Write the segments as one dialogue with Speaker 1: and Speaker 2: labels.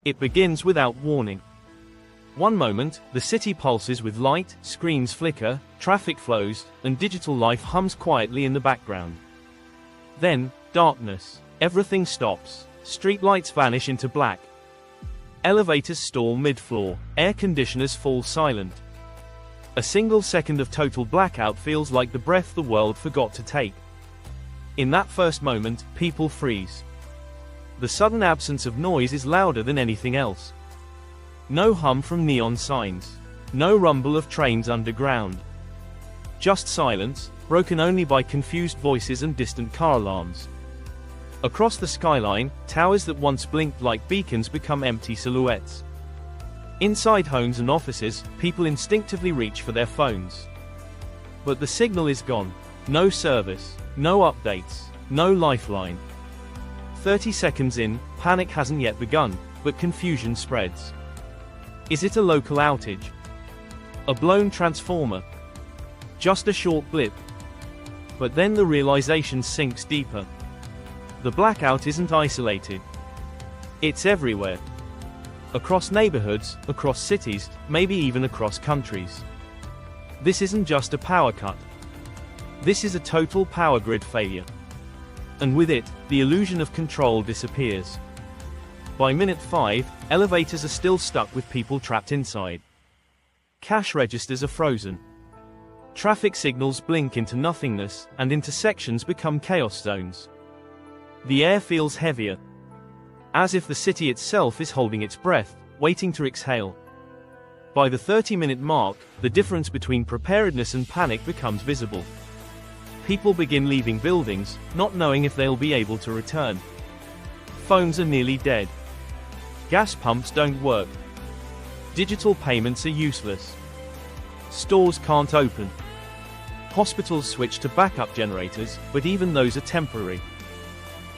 Speaker 1: It begins without warning. One moment, the city pulses with light, screens flicker, traffic flows, and digital life hums quietly in the background. Then, darkness. Everything stops. Streetlights vanish into black. Elevators stall mid-floor, air conditioners fall silent. A single second of total blackout feels like the breath the world forgot to take. In that first moment, people freeze. The sudden absence of noise is louder than anything else. No hum from neon signs. No rumble of trains underground. Just silence, broken only by confused voices and distant car alarms. Across the skyline, towers that once blinked like beacons become empty silhouettes. Inside homes and offices, people instinctively reach for their phones. But the signal is gone. No service, no updates, no lifeline. 30 seconds in, panic hasn't yet begun, but confusion spreads. Is it a local outage? A blown transformer? Just a short blip? But then the realization sinks deeper. The blackout isn't isolated. It's everywhere. Across neighborhoods, across cities, maybe even across countries. This isn't just a power cut. This is a total power grid failure. And with it, the illusion of control disappears. By minute 5, elevators are still stuck with people trapped inside. Cash registers are frozen. Traffic signals blink into nothingness, and intersections become chaos zones. The air feels heavier. As if the city itself is holding its breath, waiting to exhale. By the 30-minute mark, the difference between preparedness and panic becomes visible. People begin leaving buildings, not knowing if they'll be able to return. Phones are nearly dead. Gas pumps don't work. Digital payments are useless. Stores can't open. Hospitals switch to backup generators, but even those are temporary.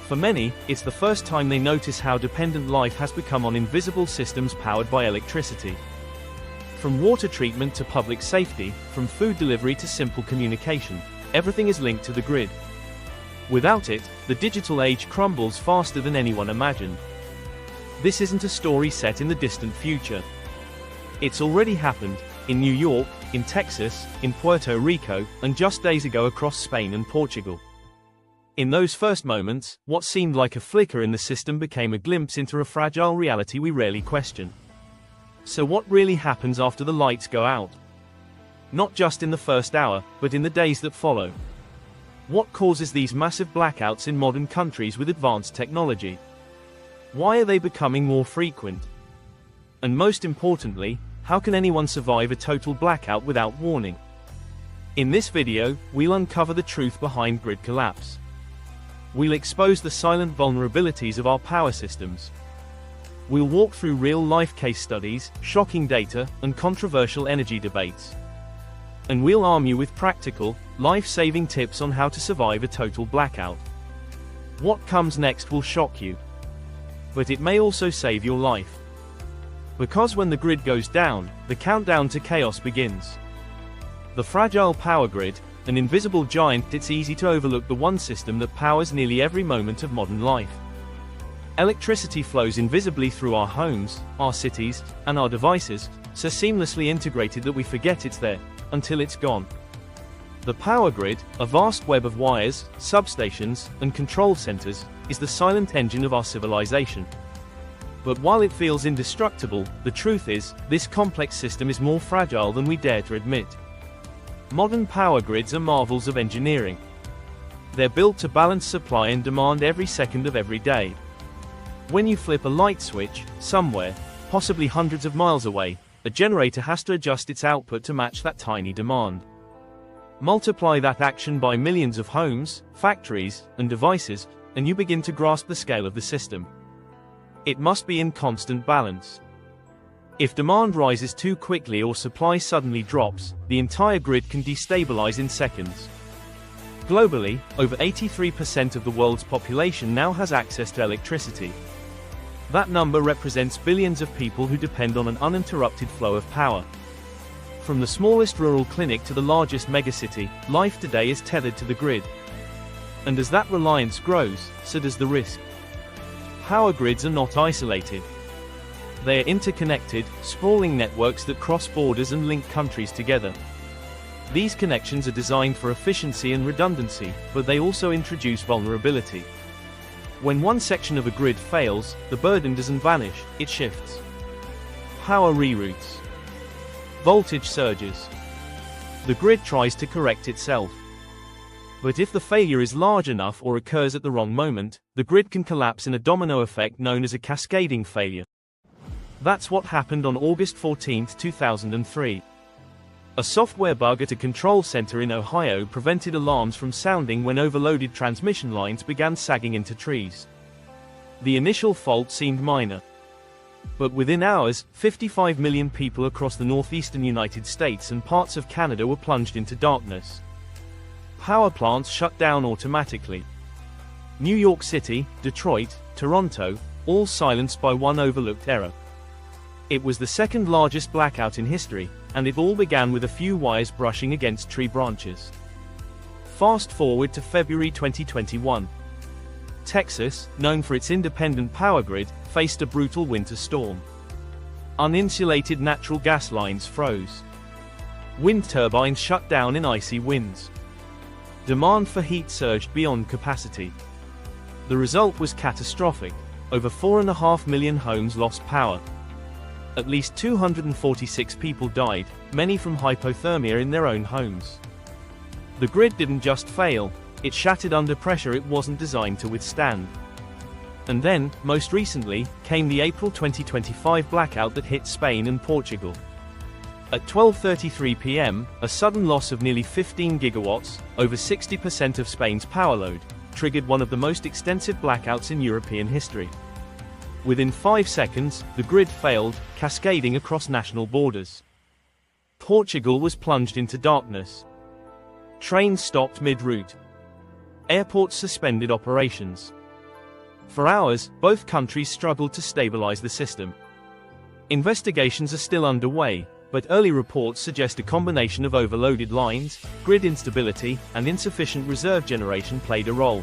Speaker 1: For many, it's the first time they notice how dependent life has become on invisible systems powered by electricity. From water treatment to public safety, from food delivery to simple communication, everything is linked to the grid. Without it, the digital age crumbles faster than anyone imagined. This isn't a story set in the distant future. It's already happened, in New York, in Texas, in Puerto Rico, and just days ago across Spain and Portugal. In those first moments, what seemed like a flicker in the system became a glimpse into a fragile reality we rarely question. So what really happens after the lights go out? Not just in the first hour, but in the days that follow. What causes these massive blackouts in modern countries with advanced technology? Why are they becoming more frequent? And most importantly, how can anyone survive a total blackout without warning? In this video, we'll uncover the truth behind grid collapse. We'll expose the silent vulnerabilities of our power systems. We'll walk through real-life case studies, shocking data, and controversial energy debates. And we'll arm you with practical, life-saving tips on how to survive a total blackout. What comes next will shock you. But it may also save your life. Because when the grid goes down, the countdown to chaos begins. The fragile power grid, an invisible giant, it's easy to overlook the one system that powers nearly every moment of modern life. Electricity flows invisibly through our homes, our cities, and our devices, so seamlessly integrated that we forget it's there, until it's gone. The power grid, a vast web of wires, substations, and control centers, is the silent engine of our civilization. But while it feels indestructible, the truth is, this complex system is more fragile than we dare to admit. Modern power grids are marvels of engineering. They're built to balance supply and demand every second of every day. When you flip a light switch, somewhere, possibly hundreds of miles away, a generator has to adjust its output to match that tiny demand. Multiply that action by millions of homes, factories, and devices, and you begin to grasp the scale of the system. It must be in constant balance. If demand rises too quickly or supply suddenly drops, the entire grid can destabilize in seconds. Globally, over 83% of the world's population now has access to electricity. That number represents billions of people who depend on an uninterrupted flow of power. From the smallest rural clinic to the largest megacity, life today is tethered to the grid. And as that reliance grows, so does the risk. Power grids are not isolated. They are interconnected, sprawling networks that cross borders and link countries together. These connections are designed for efficiency and redundancy, but they also introduce vulnerability. When one section of a grid fails, the burden doesn't vanish, it shifts. Power reroutes. Voltage surges. The grid tries to correct itself. But if the failure is large enough or occurs at the wrong moment, the grid can collapse in a domino effect known as a cascading failure. That's what happened on August 14, 2003. A software bug at a control center in Ohio prevented alarms from sounding when overloaded transmission lines began sagging into trees. The initial fault seemed minor. But within hours, 55 million people across the northeastern United States and parts of Canada were plunged into darkness. Power plants shut down automatically. New York City, Detroit, Toronto, all silenced by one overlooked error. It was the second largest blackout in history, and it all began with a few wires brushing against tree branches. Fast forward to February 2021. Texas, known for its independent power grid, faced a brutal winter storm. Uninsulated natural gas lines froze. Wind turbines shut down in icy winds. Demand for heat surged beyond capacity. The result was catastrophic. Over 4.5 million homes lost power. At least 246 people died, many from hypothermia in their own homes. The grid didn't just fail, it shattered under pressure it wasn't designed to withstand. And then, most recently, came the April 2025 blackout that hit Spain and Portugal. At 12:33 p.m., a sudden loss of nearly 15 gigawatts, over 60% of Spain's power load, triggered one of the most extensive blackouts in European history. Within 5 seconds, the grid failed, cascading across national borders. Portugal was plunged into darkness. Trains stopped mid-route. Airports suspended operations. For hours, both countries struggled to stabilize the system. Investigations are still underway, but early reports suggest a combination of overloaded lines, grid instability, and insufficient reserve generation played a role.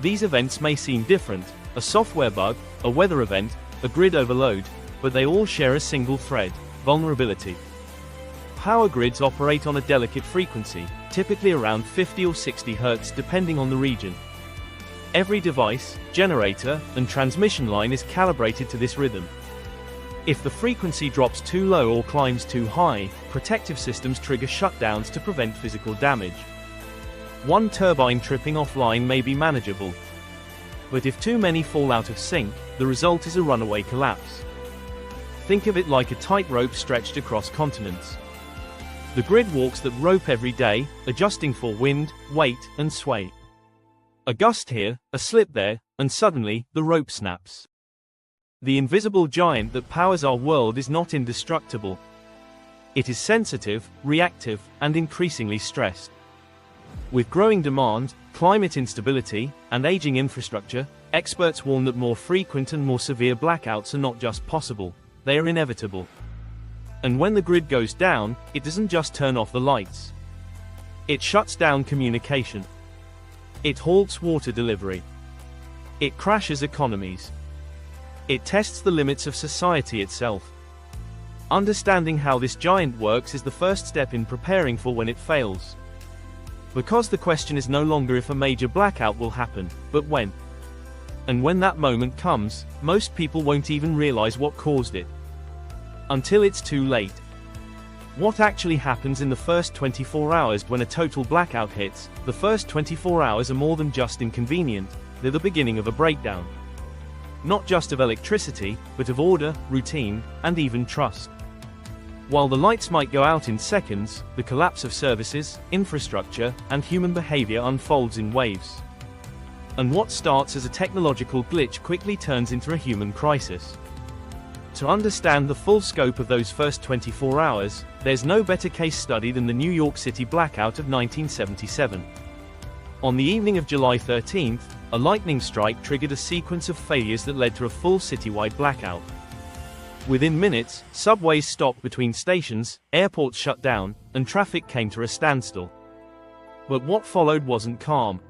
Speaker 1: These events may seem different, a software bug, a weather event, a grid overload, but they all share a single thread: vulnerability. Power grids operate on a delicate frequency, typically around 50 or 60 Hz depending on the region. Every device, generator, and transmission line is calibrated to this rhythm. If the frequency drops too low or climbs too high, protective systems trigger shutdowns to prevent physical damage. One turbine tripping offline may be manageable. But if too many fall out of sync, the result is a runaway collapse. Think of it like a tightrope stretched across continents. The grid walks that rope every day, adjusting for wind, weight, and sway. A gust here, a slip there, and suddenly, the rope snaps. The invisible giant that powers our world is not indestructible. It is sensitive, reactive, and increasingly stressed. With growing demand, climate instability, and aging infrastructure, experts warn that more frequent and more severe blackouts are not just possible, they are inevitable. And when the grid goes down, it doesn't just turn off the lights. It shuts down communication. It halts water delivery. It crashes economies. It tests the limits of society itself. Understanding how this giant works is the first step in preparing for when it fails. Because the question is no longer if a major blackout will happen, but when. And when that moment comes, most people won't even realize what caused it. Until it's too late. What actually happens in the first 24 hours when a total blackout hits? The first 24 hours are more than just inconvenient, they're the beginning of a breakdown. Not just of electricity, but of order, routine, and even trust. While the lights might go out in seconds, the collapse of services, infrastructure, and human behavior unfolds in waves. And what starts as a technological glitch quickly turns into a human crisis. To understand the full scope of those first 24 hours, there's no better case study than the New York City blackout of 1977. On the evening of July 13th, a lightning strike triggered a sequence of failures that led to a full citywide blackout. Within minutes, subways stopped between stations, airports shut down, and traffic came to a standstill. But what followed wasn't calm.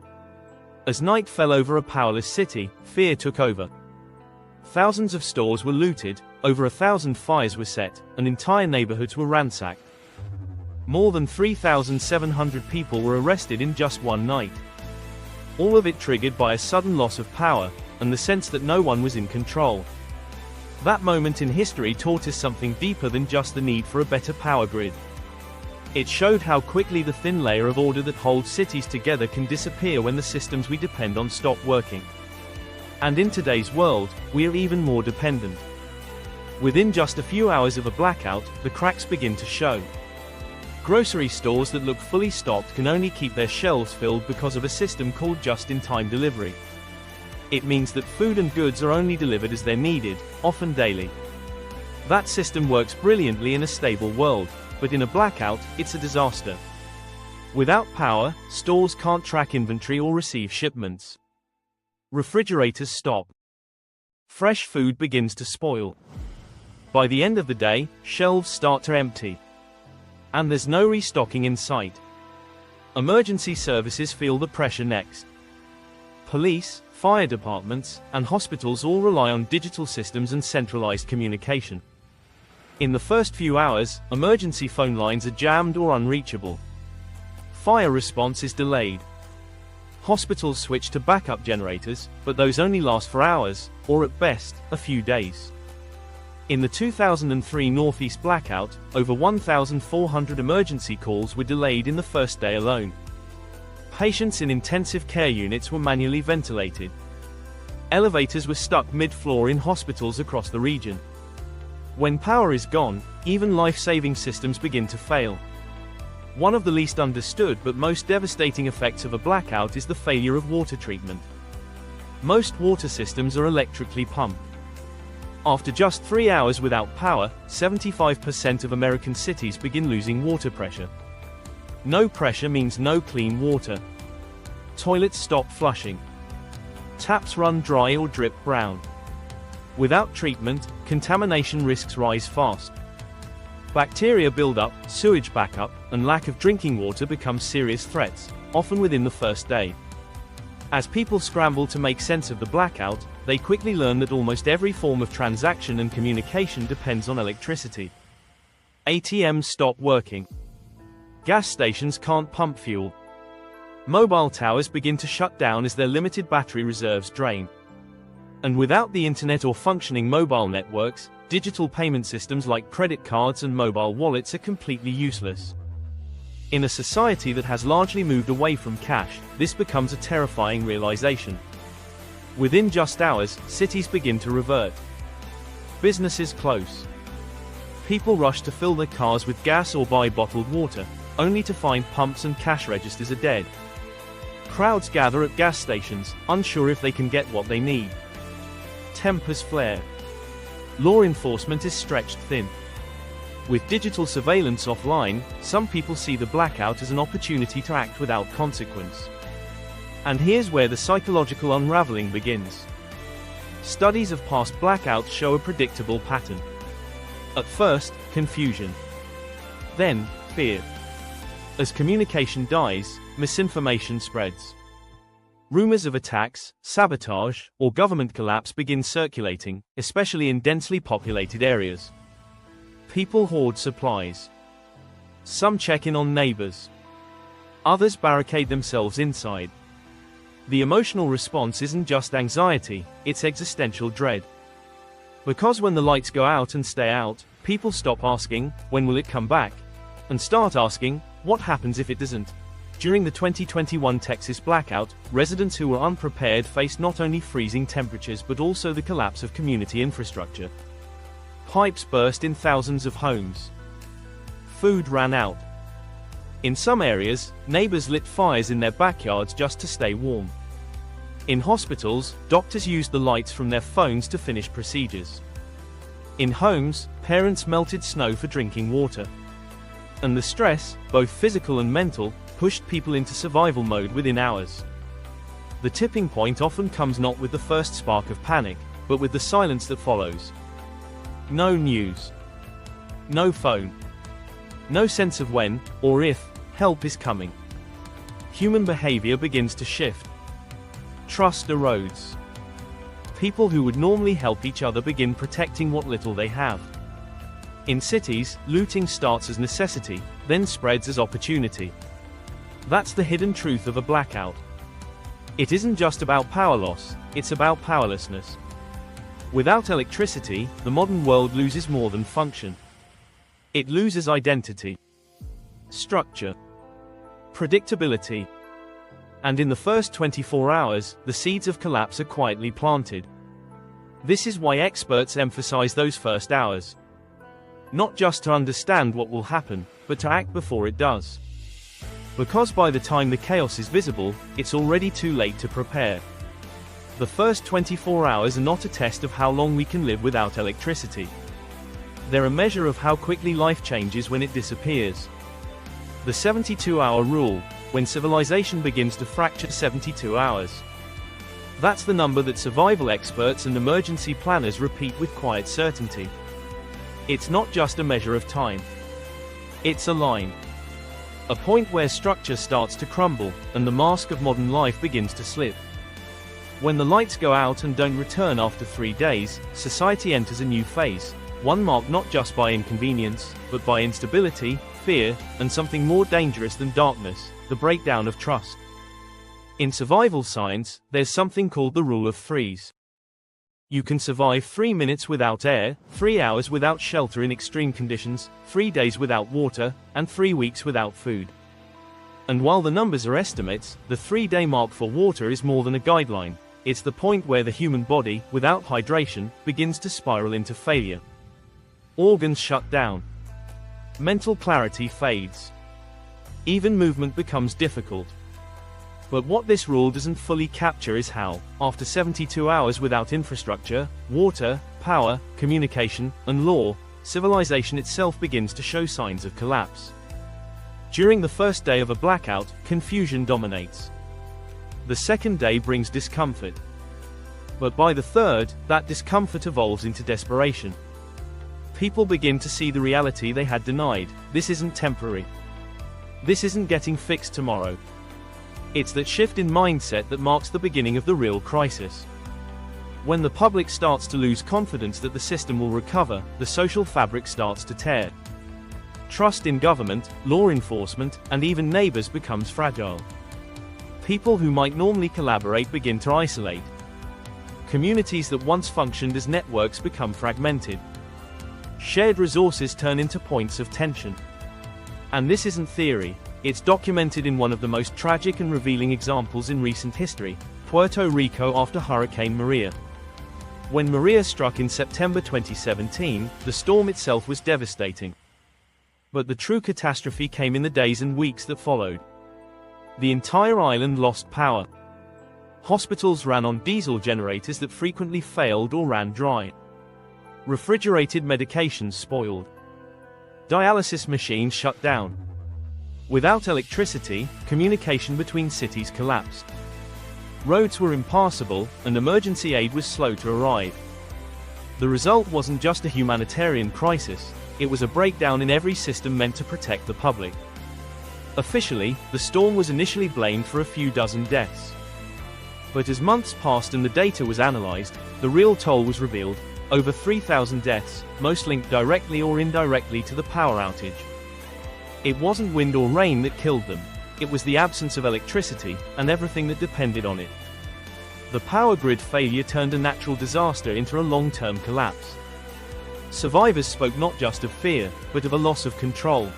Speaker 1: As night fell over a powerless city, fear took over. Thousands of stores were looted, over 1,000 fires were set, and entire neighborhoods were ransacked. More than 3,700 people were arrested in just one night. All of it triggered by a sudden loss of power, and the sense that no one was in control. That moment in history taught us something deeper than just the need for a better power grid. It showed how quickly the thin layer of order that holds cities together can disappear when the systems we depend on stop working. And in today's world, we are even more dependent. Within just a few hours of a blackout, the cracks begin to show. Grocery stores that look fully stocked can only keep their shelves filled because of a system called just-in-time delivery. It means that food and goods are only delivered as they're needed, often daily. That system works brilliantly in a stable world, but in a blackout, it's a disaster. Without power, stores can't track inventory or receive shipments. Refrigerators stop. Fresh food begins to spoil. By the end of the day, shelves start to empty. And there's no restocking in sight. Emergency services feel the pressure next. Police, fire departments, and hospitals all rely on digital systems and centralized communication. In the first few hours, emergency phone lines are jammed or unreachable. Fire response is delayed. Hospitals switch to backup generators, but those only last for hours, or at best, a few days. In the 2003 Northeast blackout, over 1,400 emergency calls were delayed in the first day alone. Patients in intensive care units were manually ventilated. Elevators were stuck mid-floor in hospitals across the region. When power is gone, even life-saving systems begin to fail. One of the least understood but most devastating effects of a blackout is the failure of water treatment. Most water systems are electrically pumped. After just 3 hours without power, 75% of American cities begin losing water pressure. No pressure means no clean water. Toilets stop flushing. Taps run dry or drip brown. Without treatment, contamination risks rise fast. Bacteria build up, sewage backup, and lack of drinking water become serious threats, often within the first day. As people scramble to make sense of the blackout, they quickly learn that almost every form of transaction and communication depends on electricity. ATMs stop working. Gas stations can't pump fuel. Mobile towers begin to shut down as their limited battery reserves drain. And without the internet or functioning mobile networks, digital payment systems like credit cards and mobile wallets are completely useless. In a society that has largely moved away from cash, this becomes a terrifying realization. Within just hours, cities begin to revert. Businesses close. People rush to fill their cars with gas or buy bottled water, only to find pumps and cash registers are dead. Crowds gather at gas stations, unsure if they can get what they need. Tempers flare. Law enforcement is stretched thin. With digital surveillance offline, some people see the blackout as an opportunity to act without consequence. And here's where the psychological unraveling begins. Studies of past blackouts show a predictable pattern. At first, confusion. Then, fear. As communication dies, misinformation spreads. Rumors of attacks, sabotage, or government collapse begin circulating, especially in densely populated areas. People hoard supplies. Some check in on neighbors. Others barricade themselves inside. The emotional response isn't just anxiety, it's existential dread. Because when the lights go out and stay out, people stop asking, when will it come back? And start asking, what happens if it doesn't? During the 2021 Texas blackout, residents who were unprepared faced not only freezing temperatures but also the collapse of community infrastructure. Pipes burst in thousands of homes. Food ran out. In some areas, neighbors lit fires in their backyards just to stay warm. In hospitals, doctors used the lights from their phones to finish procedures. In homes, parents melted snow for drinking water. And the stress, both physical and mental, pushed people into survival mode within hours. The tipping point often comes not with the first spark of panic, but with the silence that follows. No news. No phone. No sense of when, or if, help is coming. Human behavior begins to shift. Trust erodes. People who would normally help each other begin protecting what little they have. In cities, looting starts as necessity, then spreads as opportunity. That's the hidden truth of a blackout. It isn't just about power loss, it's about powerlessness. Without electricity, the modern world loses more than function. It loses identity, structure, predictability. And in the first 24 hours, the seeds of collapse are quietly planted. This is why experts emphasize those first hours. Not just to understand what will happen, but to act before it does. Because by the time the chaos is visible, it's already too late to prepare. The first 24 hours are not a test of how long we can live without electricity. They're a measure of how quickly life changes when it disappears. The 72-hour rule, when civilization begins to fracture 72 hours. That's the number that survival experts and emergency planners repeat with quiet certainty. It's not just a measure of time. It's a line. A point where structure starts to crumble, and the mask of modern life begins to slip. When the lights go out and don't return after 3 days, society enters a new phase, one marked not just by inconvenience, but by instability, fear, and something more dangerous than darkness, the breakdown of trust. In survival science, there's something called the rule of threes. You can survive 3 minutes without air, 3 hours without shelter in extreme conditions, 3 days without water, and 3 weeks without food. And while the numbers are estimates, the 3-day mark for water is more than a guideline. It's the point where the human body, without hydration, begins to spiral into failure. Organs shut down. Mental clarity fades. Even movement becomes difficult. But what this rule doesn't fully capture is how, after 72 hours without infrastructure, water, power, communication, and law, civilization itself begins to show signs of collapse. During the first day of a blackout, confusion dominates. The second day brings discomfort. But by the third, that discomfort evolves into desperation. People begin to see the reality they had denied. This isn't temporary. This isn't getting fixed tomorrow. It's that shift in mindset that marks the beginning of the real crisis. When the public starts to lose confidence that the system will recover, the social fabric starts to tear. Trust in government, law enforcement, and even neighbors becomes fragile. People who might normally collaborate begin to isolate. Communities that once functioned as networks become fragmented. Shared resources turn into points of tension. And this isn't theory. It's documented in one of the most tragic and revealing examples in recent history, Puerto Rico after Hurricane Maria. When Maria struck in September 2017, the storm itself was devastating. But the true catastrophe came in the days and weeks that followed. The entire island lost power. Hospitals ran on diesel generators that frequently failed or ran dry. Refrigerated medications spoiled. Dialysis machines shut down. Without electricity, communication between cities collapsed. Roads were impassable, and emergency aid was slow to arrive. The result wasn't just a humanitarian crisis, it was a breakdown in every system meant to protect the public. Officially, the storm was initially blamed for a few dozen deaths. But as months passed and the data was analyzed, the real toll was revealed: over 3,000 deaths, most linked directly or indirectly to the power outage. It wasn't wind or rain that killed them, it was the absence of electricity, and everything that depended on it. The power grid failure turned a natural disaster into a long-term collapse. Survivors spoke not just of fear, but of a loss of control.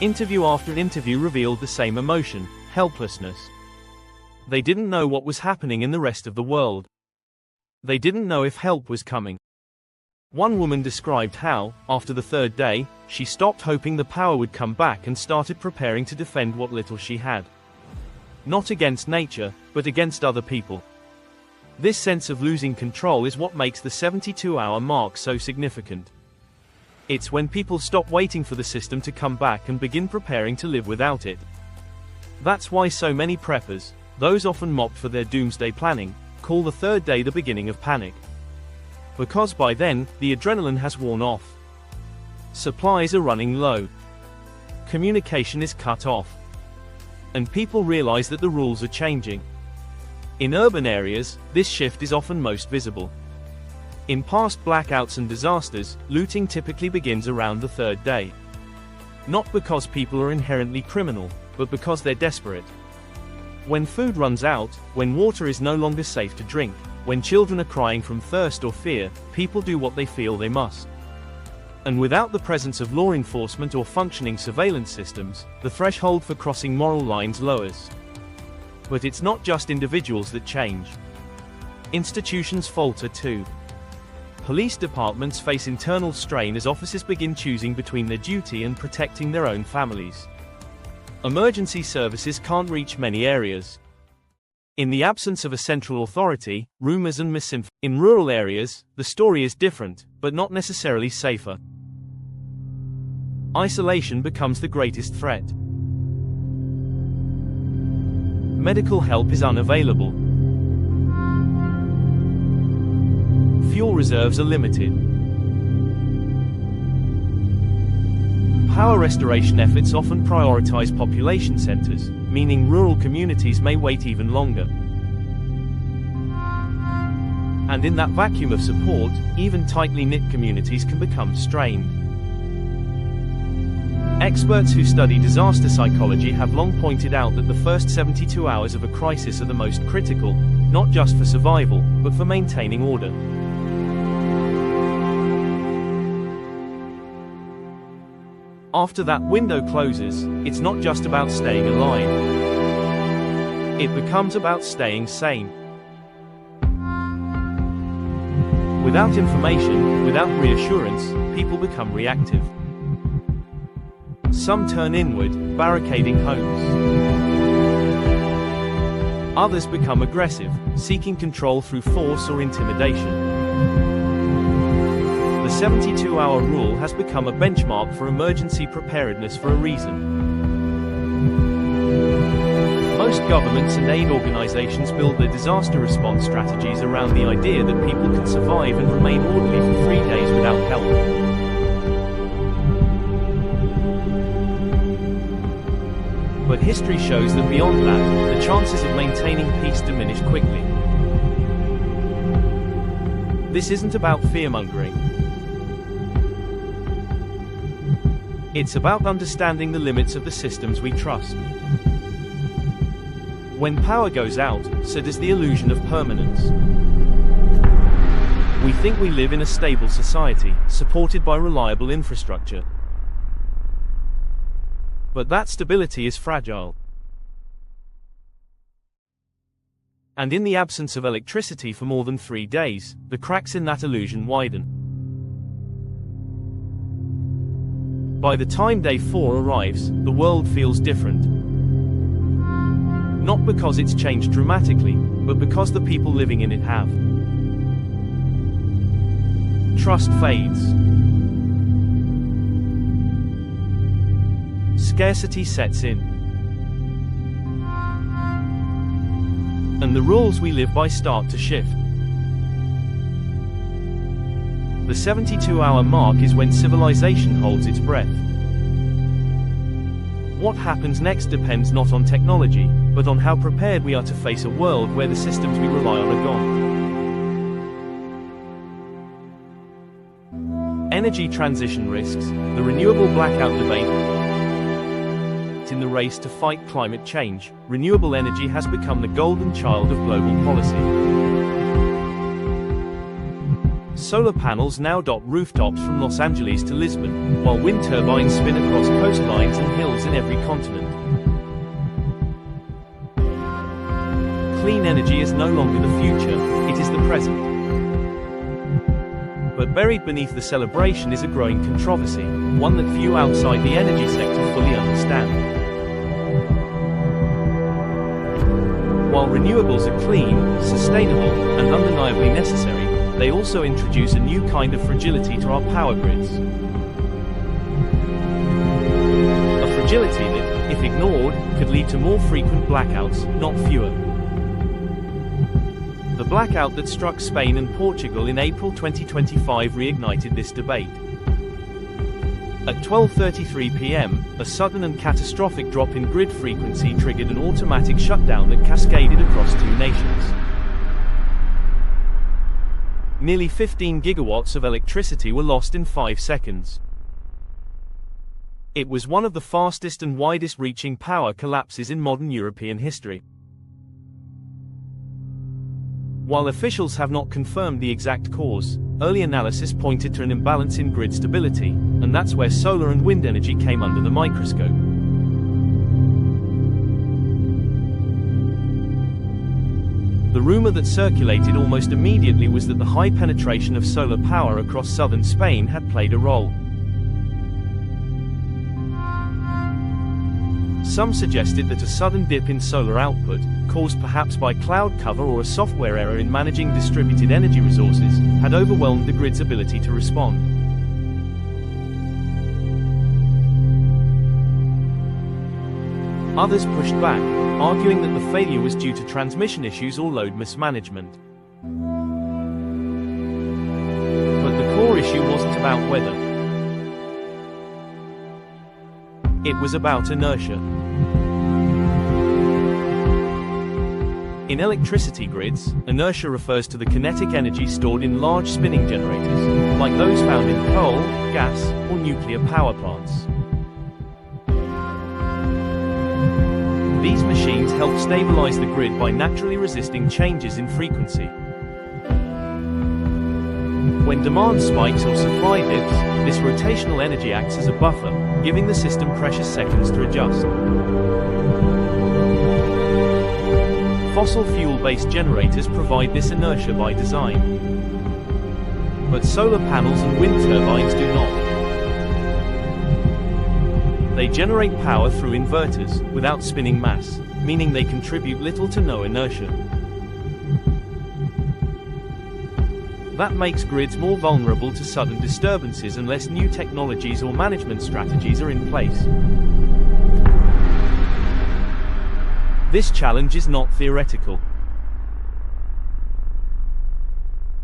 Speaker 1: Interview after interview revealed the same emotion: helplessness. They didn't know what was happening in the rest of the world. They didn't know if help was coming. One woman described how, after the third day, she stopped hoping the power would come back and started preparing to defend what little she had. Not against nature, but against other people. This sense of losing control is what makes the 72-hour mark so significant. It's when people stop waiting for the system to come back and begin preparing to live without it. That's why so many preppers, those often mocked for their doomsday planning, call the third day the beginning of panic. Because by then, the adrenaline has worn off. Supplies are running low. Communication is cut off. And people realize that the rules are changing. In urban areas, this shift is often most visible. In past blackouts and disasters, looting typically begins around the third day. Not because people are inherently criminal, but because they're desperate. When food runs out, when water is no longer safe to drink, when children are crying from thirst or fear, people do what they feel they must. And without the presence of law enforcement or functioning surveillance systems, the threshold for crossing moral lines lowers. But it's not just individuals that change. Institutions falter too. Police departments face internal strain as officers begin choosing between their duty and protecting their own families. Emergency services can't reach many areas. In the absence of a central authority, rumors and misinformation. In rural areas, the story is different, but not necessarily safer. Isolation becomes the greatest threat. Medical help is unavailable. Fuel reserves are limited. Power restoration efforts often prioritize population centers, meaning rural communities may wait even longer. And in that vacuum of support, even tightly knit communities can become strained. Experts who study disaster psychology have long pointed out that the first 72 hours of a crisis are the most critical, not just for survival, but for maintaining order. After that window closes, it's not just about staying alive. It becomes about staying sane. Without information, without reassurance, people become reactive. Some turn inward, barricading homes. Others become aggressive, seeking control through force or intimidation. The 72-hour rule has become a benchmark for emergency preparedness for a reason. Most governments and aid organizations build their disaster response strategies around the idea that people can survive and remain orderly for 3 days without help. But history shows that beyond that, the chances of maintaining peace diminish quickly. This isn't about fear-mongering. It's about understanding the limits of the systems we trust. When power goes out, so does the illusion of permanence. We think we live in a stable society, supported by reliable infrastructure. But that stability is fragile. And in the absence of electricity for more than 3 days, the cracks in that illusion widen. By the time day 4 arrives, the world feels different. Not because it's changed dramatically, but because the people living in it have. Trust fades. Scarcity sets in. And the rules we live by start to shift. The 72-hour mark is when civilization holds its breath. What happens next depends not on technology, but on how prepared we are to face a world where the systems we rely on are gone. Energy transition risks, the renewable blackout debate. In the race to fight climate change, renewable energy has become the golden child of global policy. Solar panels now dot rooftops from Los Angeles to Lisbon, while wind turbines spin across coastlines and hills in every continent. Clean energy is no longer the future, it is the present. But buried beneath the celebration is a growing controversy, one that few outside the energy sector fully understand. While renewables are clean, sustainable, and undeniably necessary, they also introduce a new kind of fragility to our power grids. A fragility that, if ignored, could lead to more frequent blackouts, not fewer. The blackout that struck Spain and Portugal in April 2025 reignited this debate. At 12:33 p.m., a sudden and catastrophic drop in grid frequency triggered an automatic shutdown that cascaded across two nations. Nearly 15 gigawatts of electricity were lost in 5 seconds. It was one of the fastest and widest-reaching power collapses in modern European history. While officials have not confirmed the exact cause, early analysis pointed to an imbalance in grid stability, and that's where solar and wind energy came under the microscope. The rumor that circulated almost immediately was that the high penetration of solar power across southern Spain had played a role. Some suggested that a sudden dip in solar output, caused perhaps by cloud cover or a software error in managing distributed energy resources, had overwhelmed the grid's ability to respond. Others pushed back, arguing that the failure was due to transmission issues or load mismanagement. But the core issue wasn't about weather. It was about inertia. In electricity grids, inertia refers to the kinetic energy stored in large spinning generators, like those found in coal, gas, or nuclear power plants. These machines help stabilize the grid by naturally resisting changes in frequency. When demand spikes or supply dips, this rotational energy acts as a buffer, giving the system precious seconds to adjust. Fossil fuel-based generators provide this inertia by design. But solar panels and wind turbines do not. They generate power through inverters, without spinning mass, meaning they contribute little to no inertia. That makes grids more vulnerable to sudden disturbances unless new technologies or management strategies are in place. This challenge is not theoretical.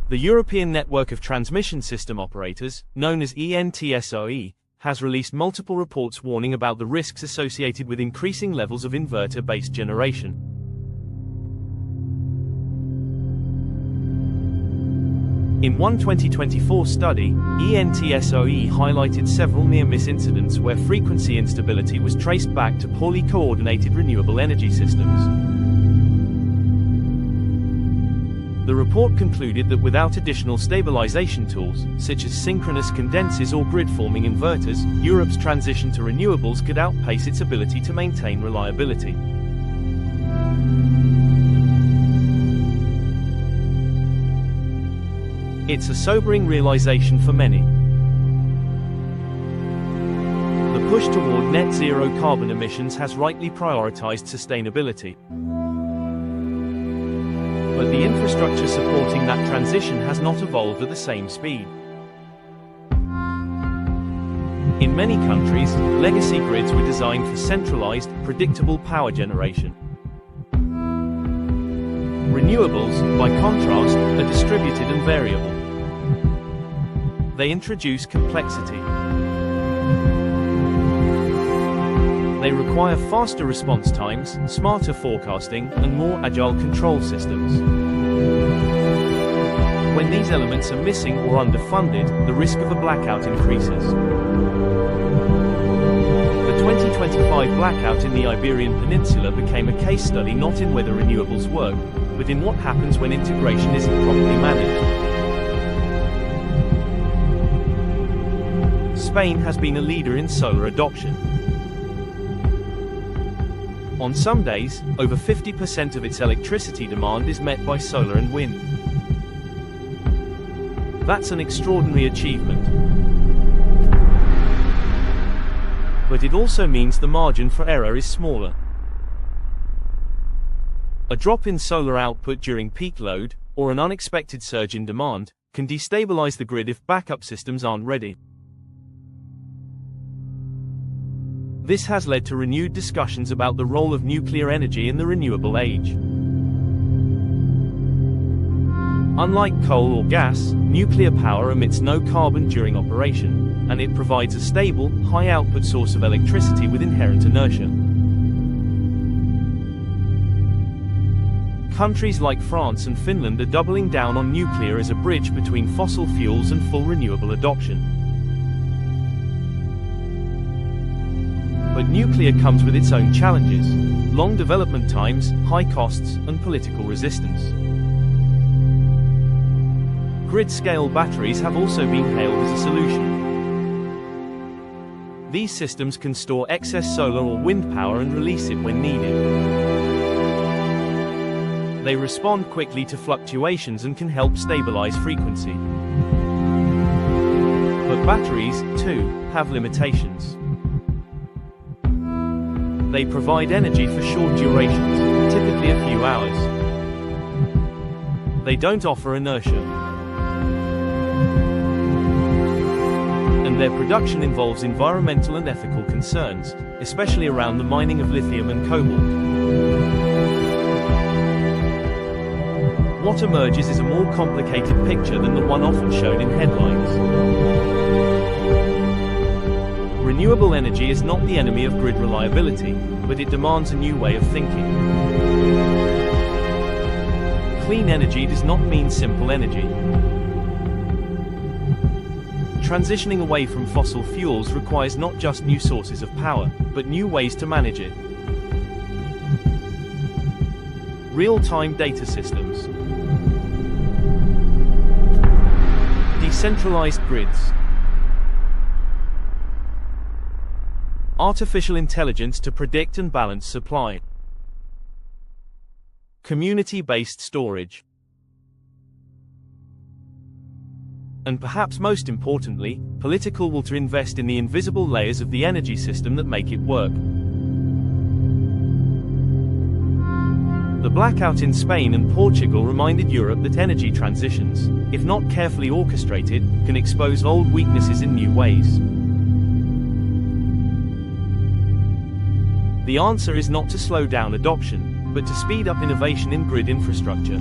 Speaker 1: The European Network of Transmission System Operators, known as ENTSO-E, has released multiple reports warning about the risks associated with increasing levels of inverter-based generation. In one 2024 study, ENTSO-E highlighted several near-miss incidents where frequency instability was traced back to poorly coordinated renewable energy systems. The report concluded that without additional stabilization tools, such as synchronous condensers or grid-forming inverters, Europe's transition to renewables could outpace its ability to maintain reliability. It's a sobering realization for many. The push toward net zero carbon emissions has rightly prioritized sustainability. But the infrastructure supporting that transition has not evolved at the same speed. In many countries, legacy grids were designed for centralized, predictable power generation. Renewables, by contrast, are distributed and variable. They introduce complexity. They require faster response times, smarter forecasting, and more agile control systems. When these elements are missing or underfunded, the risk of a blackout increases. The 2025 blackout in the Iberian Peninsula became a case study not in whether renewables work, but in what happens when integration isn't properly managed. Spain has been a leader in solar adoption. On some days, over 50% of its electricity demand is met by solar and wind. That's an extraordinary achievement. But it also means the margin for error is smaller. A drop in solar output during peak load, or an unexpected surge in demand, can destabilize the grid if backup systems aren't ready. This has led to renewed discussions about the role of nuclear energy in the renewable age. Unlike coal or gas, nuclear power emits no carbon during operation, and it provides a stable, high-output source of electricity with inherent inertia. Countries like France and Finland are doubling down on nuclear as a bridge between fossil fuels and full renewable adoption. But nuclear comes with its own challenges: long development times, high costs, and political resistance. Grid-scale batteries have also been hailed as a solution. These systems can store excess solar or wind power and release it when needed. They respond quickly to fluctuations and can help stabilize frequency. But batteries, too, have limitations. They provide energy for short durations, typically a few hours. They don't offer inertia. And their production involves environmental and ethical concerns, especially around the mining of lithium and cobalt. What emerges is a more complicated picture than the one often shown in headlines. Renewable energy is not the enemy of grid reliability, but it demands a new way of thinking. Clean energy does not mean simple energy. Transitioning away from fossil fuels requires not just new sources of power, but new ways to manage it. Real-time data systems. Decentralized grids. Artificial intelligence to predict and balance supply. Community-based storage. And perhaps most importantly, political will to invest in the invisible layers of the energy system that make it work. The blackout in Spain and Portugal reminded Europe that energy transitions, if not carefully orchestrated, can expose old weaknesses in new ways. The answer is not to slow down adoption, but to speed up innovation in grid infrastructure.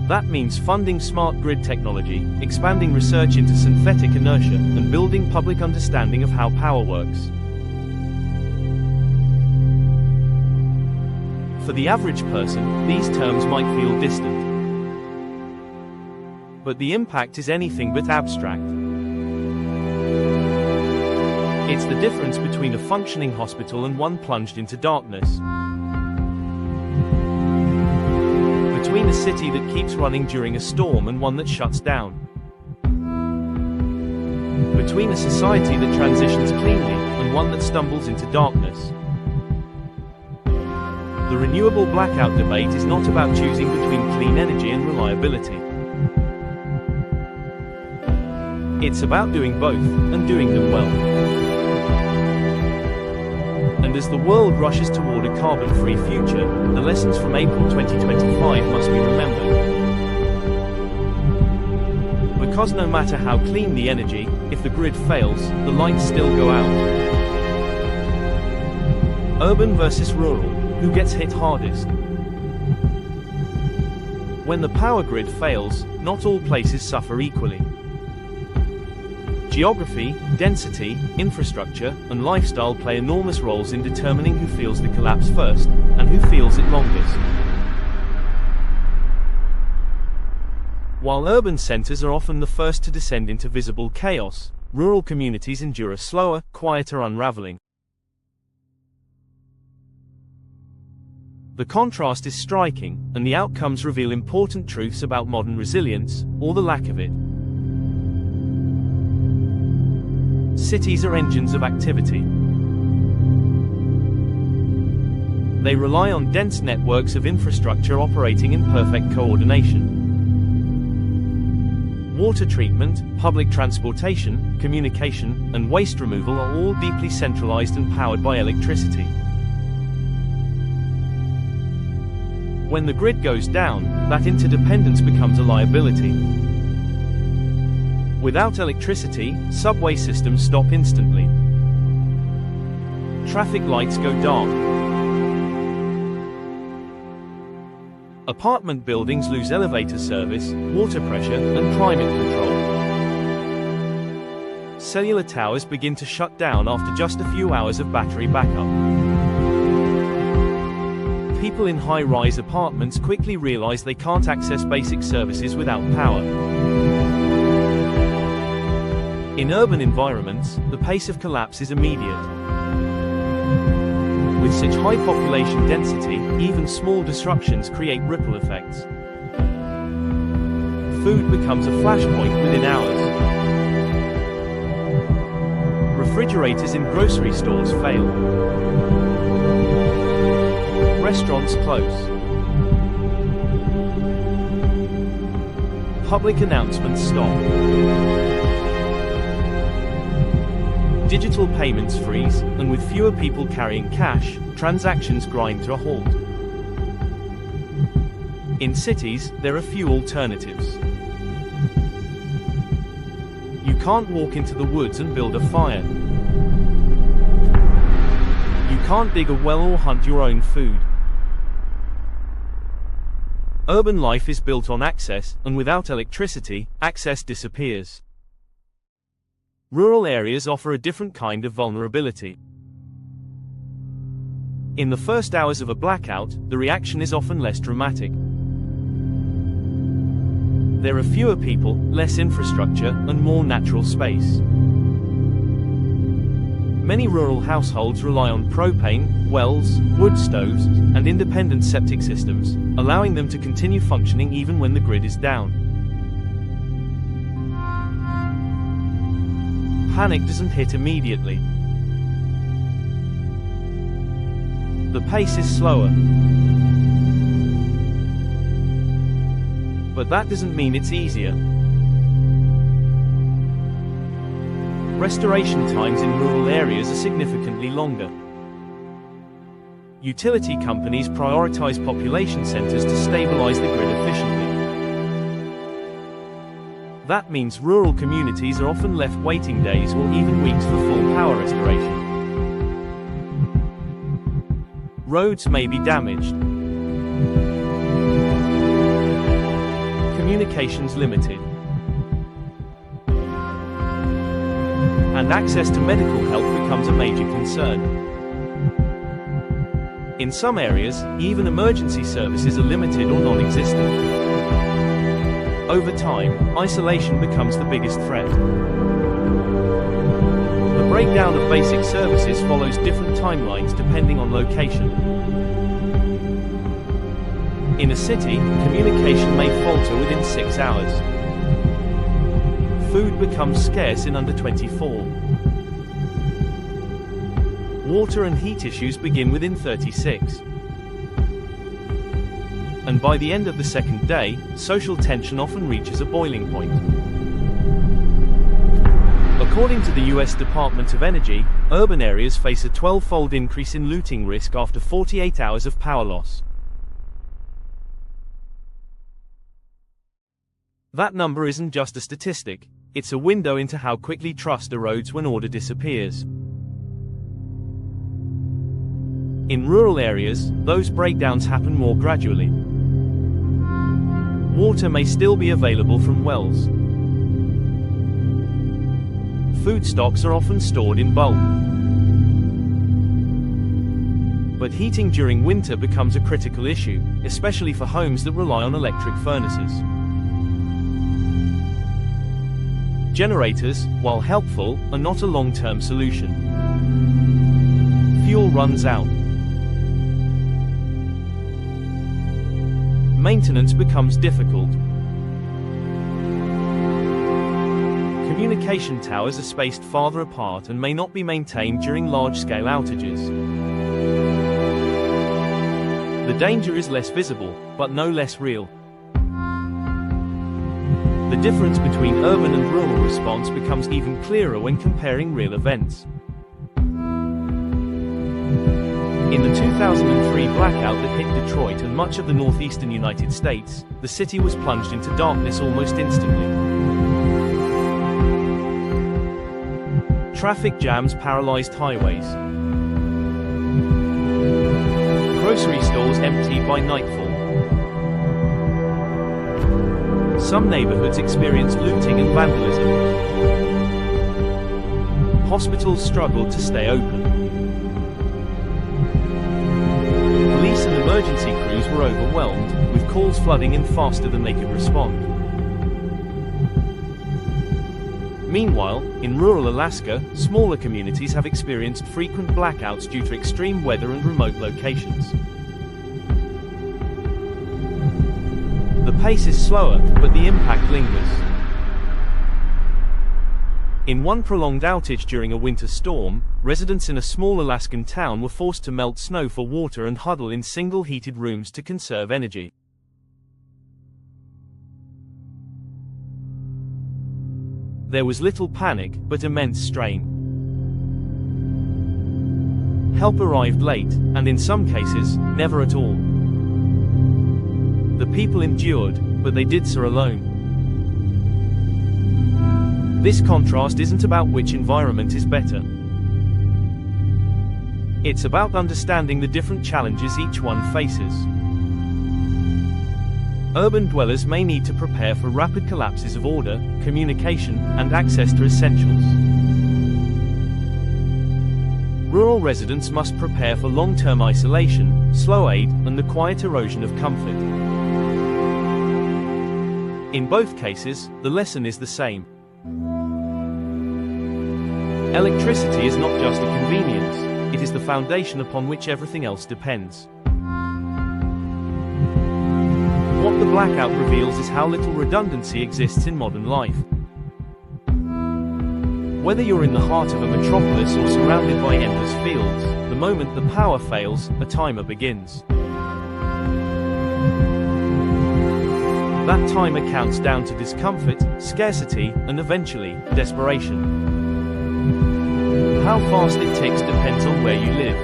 Speaker 1: That means funding smart grid technology, expanding research into synthetic inertia, and building public understanding of how power works. For the average person, these terms might feel distant. But the impact is anything but abstract. It's the difference between a functioning hospital and one plunged into darkness. Between a city that keeps running during a storm and one that shuts down. Between a society that transitions cleanly and one that stumbles into darkness. The renewable blackout debate is not about choosing between clean energy and reliability. It's about doing both, and doing them well. And as the world rushes toward a carbon-free future, the lessons from April 2025 must be remembered. Because no matter how clean the energy, if the grid fails, the lights still go out. Urban versus rural, who gets hit hardest? When the power grid fails, not all places suffer equally. Geography, density, infrastructure, and lifestyle play enormous roles in determining who feels the collapse first, and who feels it longest. While urban centers are often the first to descend into visible chaos, rural communities endure a slower, quieter unraveling. The contrast is striking, and the outcomes reveal important truths about modern resilience, or the lack of it. Cities are engines of activity. They rely on dense networks of infrastructure operating in perfect coordination. Water treatment, public transportation, communication, and waste removal are all deeply centralized and powered by electricity. When the grid goes down, that interdependence becomes a liability. Without electricity, subway systems stop instantly. Traffic lights go dark. Apartment buildings lose elevator service, water pressure, and climate control. Cellular towers begin to shut down after just a few hours of battery backup. People in high-rise apartments quickly realize they can't access basic services without power. In urban environments, the pace of collapse is immediate. With such high population density, even small disruptions create ripple effects. Food becomes a flashpoint within hours. Refrigerators in grocery stores fail. Restaurants close. Public announcements stop. Digital payments freeze, and with fewer people carrying cash, transactions grind to a halt. In cities, there are few alternatives. You can't walk into the woods and build a fire. You can't dig a well or hunt your own food. Urban life is built on access, and without electricity, access disappears. Rural areas offer a different kind of vulnerability. In the first hours of a blackout, the reaction is often less dramatic. There are fewer people, less infrastructure, and more natural space. Many rural households rely on propane, wells, wood stoves, and independent septic systems, allowing them to continue functioning even when the grid is down. Panic doesn't hit immediately. The pace is slower. But that doesn't mean it's easier. Restoration times in rural areas are significantly longer. Utility companies prioritize population centers to stabilize the grid efficiently. That means rural communities are often left waiting days or even weeks for full power restoration. Roads may be damaged. Communications limited. And access to medical help becomes a major concern. In some areas, even emergency services are limited or non-existent. Over time, isolation becomes the biggest threat. The breakdown of basic services follows different timelines depending on location. In a city, communication may falter within 6 hours. Food becomes scarce in under 24. Water and heat issues begin within 36. And by the end of the second day, social tension often reaches a boiling point. According to the U.S. Department of Energy, urban areas face a 12-fold increase in looting risk after 48 hours of power loss. That number isn't just a statistic, it's a window into how quickly trust erodes when order disappears. In rural areas, those breakdowns happen more gradually. Water may still be available from wells. Food stocks are often stored in bulk. But heating during winter becomes a critical issue, especially for homes that rely on electric furnaces. Generators, while helpful, are not a long-term solution. Fuel runs out. Maintenance becomes difficult. Communication towers are spaced farther apart and may not be maintained during large-scale outages. The danger is less visible, but no less real. The difference between urban and rural response becomes even clearer when comparing real events. In the 2003 blackout that hit Detroit and much of the northeastern United States, the city was plunged into darkness almost instantly. Traffic jams paralyzed highways. Grocery stores emptied by nightfall. Some neighborhoods experienced looting and vandalism. Hospitals struggled to stay open. Police and emergency crews were overwhelmed, with calls flooding in faster than they could respond. Meanwhile, in rural Alaska, smaller communities have experienced frequent blackouts due to extreme weather and remote locations. The pace is slower, but the impact lingers. In one prolonged outage during a winter storm, residents in a small Alaskan town were forced to melt snow for water and huddle in single heated rooms to conserve energy. There was little panic, but immense strain. Help arrived late, and in some cases, never at all. The people endured, but they did so alone. This contrast isn't about which environment is better. It's about understanding the different challenges each one faces. Urban dwellers may need to prepare for rapid collapses of order, communication, and access to essentials. Rural residents must prepare for long-term isolation, slow aid, and the quiet erosion of comfort. In both cases, the lesson is the same. Electricity is not just a convenience, it is the foundation upon which everything else depends. What the blackout reveals is how little redundancy exists in modern life. Whether you're in the heart of a metropolis or surrounded by endless fields, the moment the power fails, a timer begins. That timer counts down to discomfort, scarcity, and eventually, desperation. How fast it ticks depends on where you live.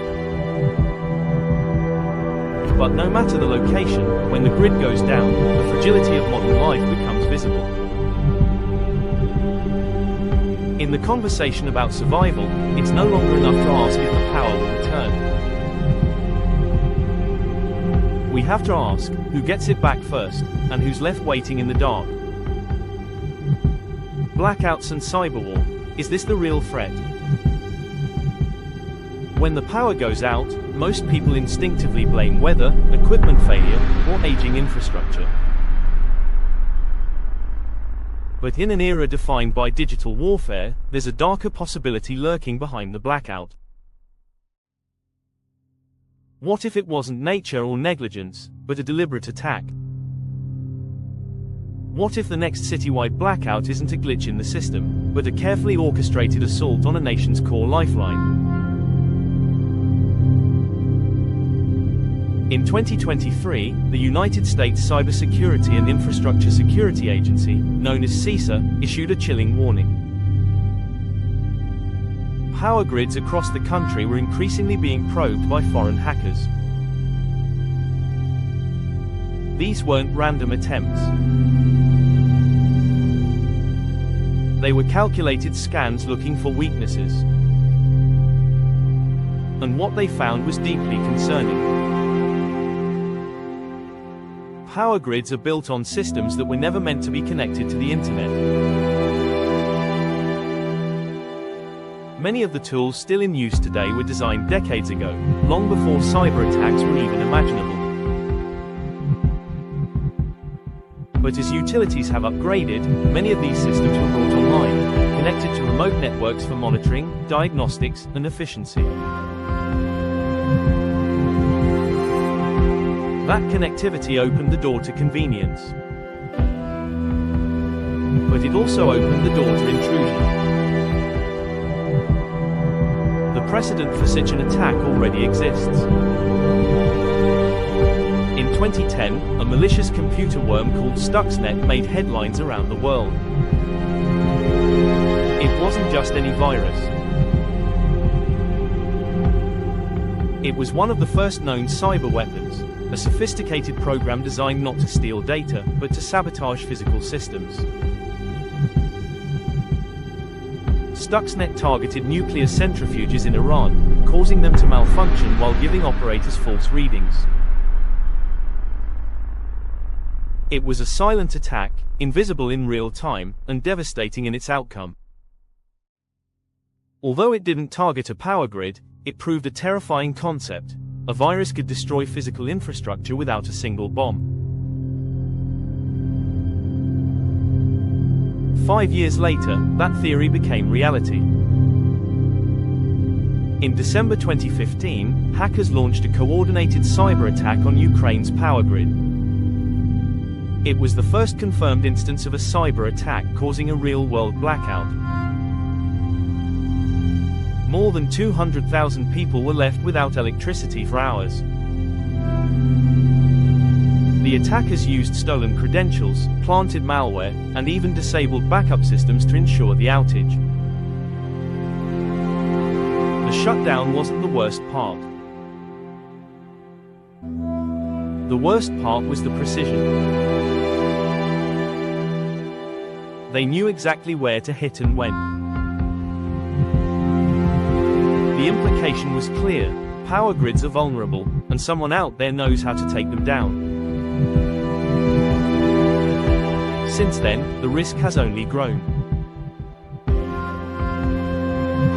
Speaker 1: But no matter the location, when the grid goes down, the fragility of modern life becomes visible. In the conversation about survival, it's no longer enough to ask if the power will return. We have to ask, who gets it back first, and who's left waiting in the dark? Blackouts and cyberwar, is this the real threat? When the power goes out, most people instinctively blame weather, equipment failure, or aging infrastructure. But in an era defined by digital warfare, there's a darker possibility lurking behind the blackout. What if it wasn't nature or negligence, but a deliberate attack? What if the next citywide blackout isn't a glitch in the system, but a carefully orchestrated assault on a nation's core lifeline? In 2023, the United States Cybersecurity and Infrastructure Security Agency, known as CISA, issued a chilling warning. Power grids across the country were increasingly being probed by foreign hackers. These weren't random attempts. They were calculated scans looking for weaknesses. And what they found was deeply concerning. Power grids are built on systems that were never meant to be connected to the internet. Many of the tools still in use today were designed decades ago, long before cyberattacks were even imaginable. But as utilities have upgraded, many of these systems were brought online, connected to remote networks for monitoring, diagnostics, and efficiency. That connectivity opened the door to convenience. But it also opened the door to intrusion. The precedent for such an attack already exists. In 2010, a malicious computer worm called Stuxnet made headlines around the world. It wasn't just any virus. It was one of the first known cyber weapons. A sophisticated program designed not to steal data, but to sabotage physical systems. Stuxnet targeted nuclear centrifuges in Iran, causing them to malfunction while giving operators false readings. It was a silent attack, invisible in real time, and devastating in its outcome. Although it didn't target a power grid, it proved a terrifying concept. A virus could destroy physical infrastructure without a single bomb. 5 years later, that theory became reality. In December 2015, hackers launched a coordinated cyber attack on Ukraine's power grid. It was the first confirmed instance of a cyber attack causing a real-world blackout. More than 200,000 people were left without electricity for hours. The attackers used stolen credentials, planted malware, and even disabled backup systems to ensure the outage. The shutdown wasn't the worst part. The worst part was the precision. They knew exactly where to hit and when. The implication was clear: power grids are vulnerable, and someone out there knows how to take them down. Since then, the risk has only grown.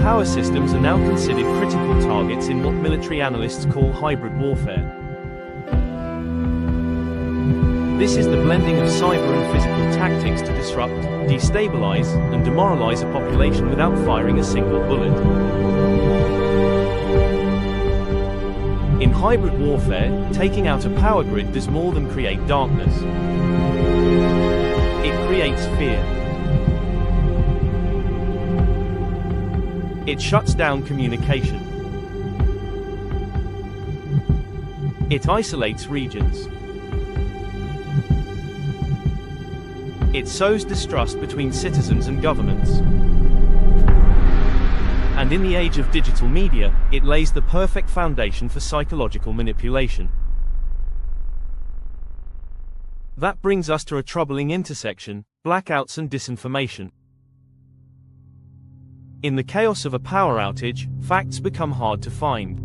Speaker 1: Power systems are now considered critical targets in what military analysts call hybrid warfare. This is the blending of cyber and physical tactics to disrupt, destabilize, and demoralize a population without firing a single bullet. In hybrid warfare, taking out a power grid does more than create darkness. It creates fear. It shuts down communication. It isolates regions. It sows distrust between citizens and governments. And in the age of digital media, it lays the perfect foundation for psychological manipulation. That brings us to a troubling intersection: blackouts and disinformation. In the chaos of a power outage, facts become hard to find.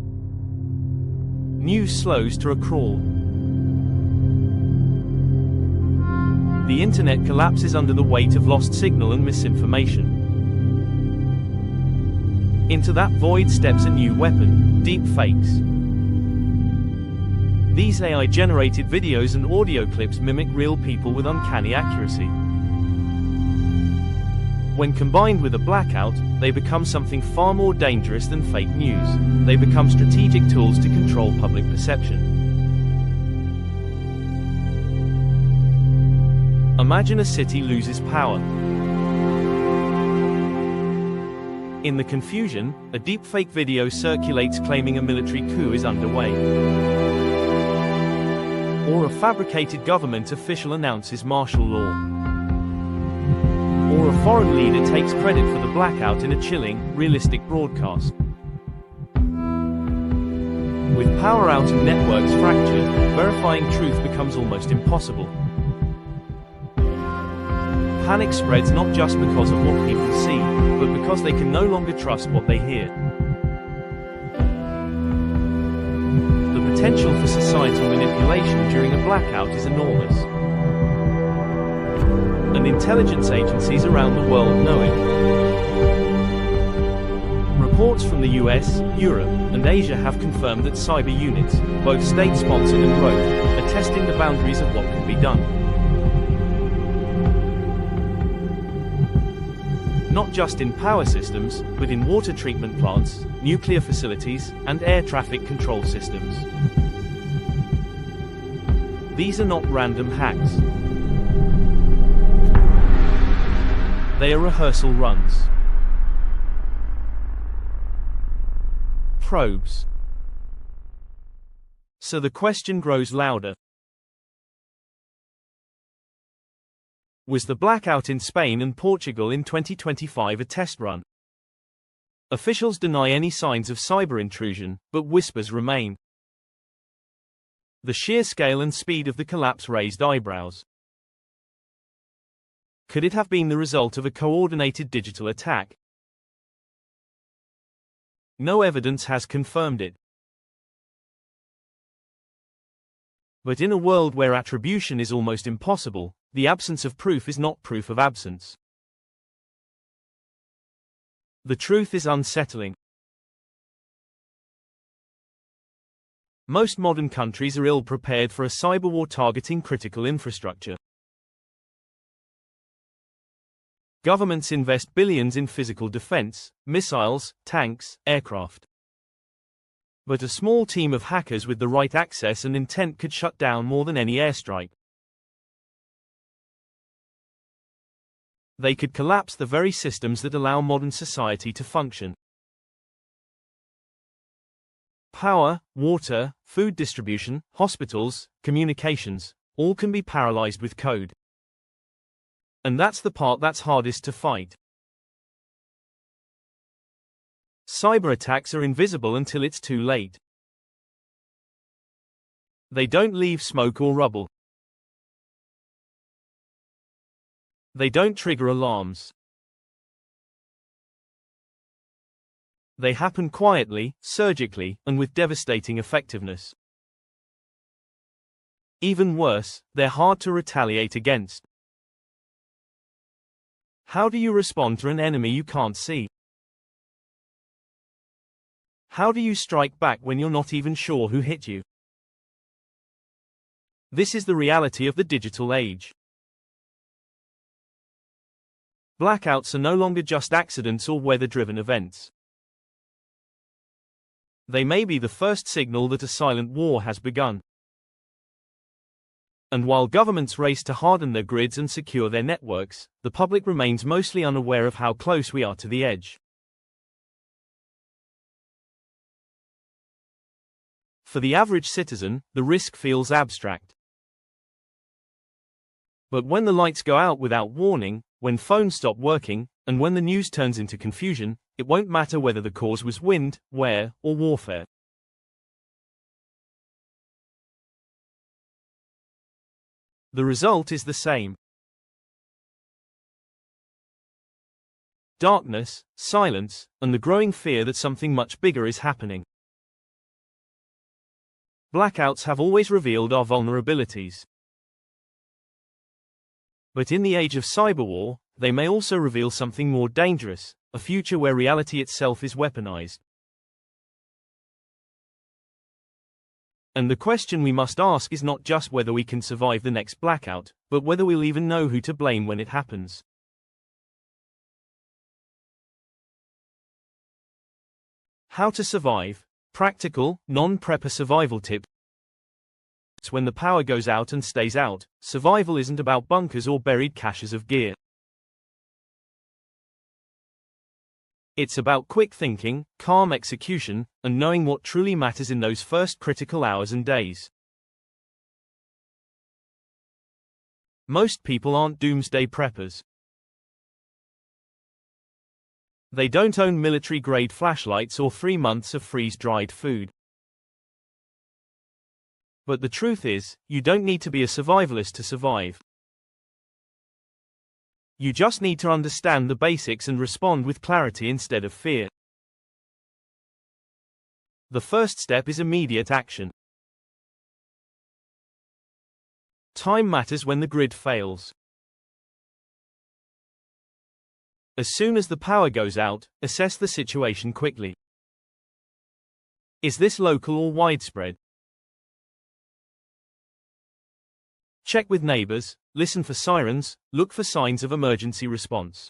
Speaker 1: News slows to a crawl. The internet collapses under the weight of lost signal and misinformation. Into that void steps a new weapon: deep fakes. These AI-generated videos and audio clips mimic real people with uncanny accuracy. When combined with a blackout, they become something far more dangerous than fake news. They become strategic tools to control public perception. Imagine a city loses power. In the confusion, a deepfake video circulates claiming a military coup is underway. Or a fabricated government official announces martial law. Or a foreign leader takes credit for the blackout in a chilling, realistic broadcast. With power out and networks fractured, verifying truth becomes almost impossible. Panic spreads not just because of what people see, but because they can no longer trust what they hear. The potential for societal manipulation during a blackout is enormous. And intelligence agencies around the world know it. Reports from the US, Europe, and Asia have confirmed that cyber units, both state-sponsored and rogue, are testing the boundaries of what can be done. Not just in power systems, but in water treatment plants, nuclear facilities, and air traffic control systems. These are not random hacks. They are rehearsal runs. Probes. So the question grows louder. Was the blackout in Spain and Portugal in 2025 a test run? Officials deny any signs of cyber intrusion, but whispers remain. The sheer scale and speed of the collapse raised eyebrows. Could it have been the result of a coordinated digital attack? No evidence has confirmed it. But in a world where attribution is almost impossible, the absence of proof is not proof of absence. The truth is unsettling. Most modern countries are ill-prepared for a cyber war targeting critical infrastructure. Governments invest billions in physical defense, missiles, tanks, aircraft. But a small team of hackers with the right access and intent could shut down more than any airstrike. They could collapse the very systems that allow modern society to function. Power, water, food distribution, hospitals, communications, all can be paralyzed with code. And that's the part that's hardest to fight. Cyberattacks are invisible until it's too late. They don't leave smoke or rubble. They don't trigger alarms. They happen quietly, surgically, and with devastating effectiveness. Even worse, they're hard to retaliate against. How do you respond to an enemy you can't see? How do you strike back when you're not even sure who hit you? This is the reality of the digital age. Blackouts are no longer just accidents or weather-driven events. They may be the first signal that a silent war has begun. And while governments race to harden their grids and secure their networks, the public remains mostly unaware of how close we are to the edge. For the average citizen, the risk feels abstract. But when the lights go out without warning, when phones stop working, and when the news turns into confusion, it won't matter whether the cause was wind, wear, or warfare. The result is the same. Darkness, silence, and the growing fear that something much bigger is happening. Blackouts have always revealed our vulnerabilities. But in the age of cyberwar, they may also reveal something more dangerous, a future where reality itself is weaponized. And the question we must ask is not just whether we can survive the next blackout, but whether we'll even know who to blame when it happens. How to survive. Practical, non-prepper survival tips. When the power goes out and stays out, survival isn't about bunkers or buried caches of gear. It's about quick thinking, calm execution, and knowing what truly matters in those first critical hours and days. Most people aren't doomsday preppers. They don't own military-grade flashlights or 3 months of freeze-dried food. But the truth is, you don't need to be a survivalist to survive. You just need to understand the basics and respond with clarity instead of fear. The first step is immediate action. Time matters when the grid fails. As soon as the power goes out, assess the situation quickly. Is this local or widespread? Check with neighbors, listen for sirens, look for signs of emergency response.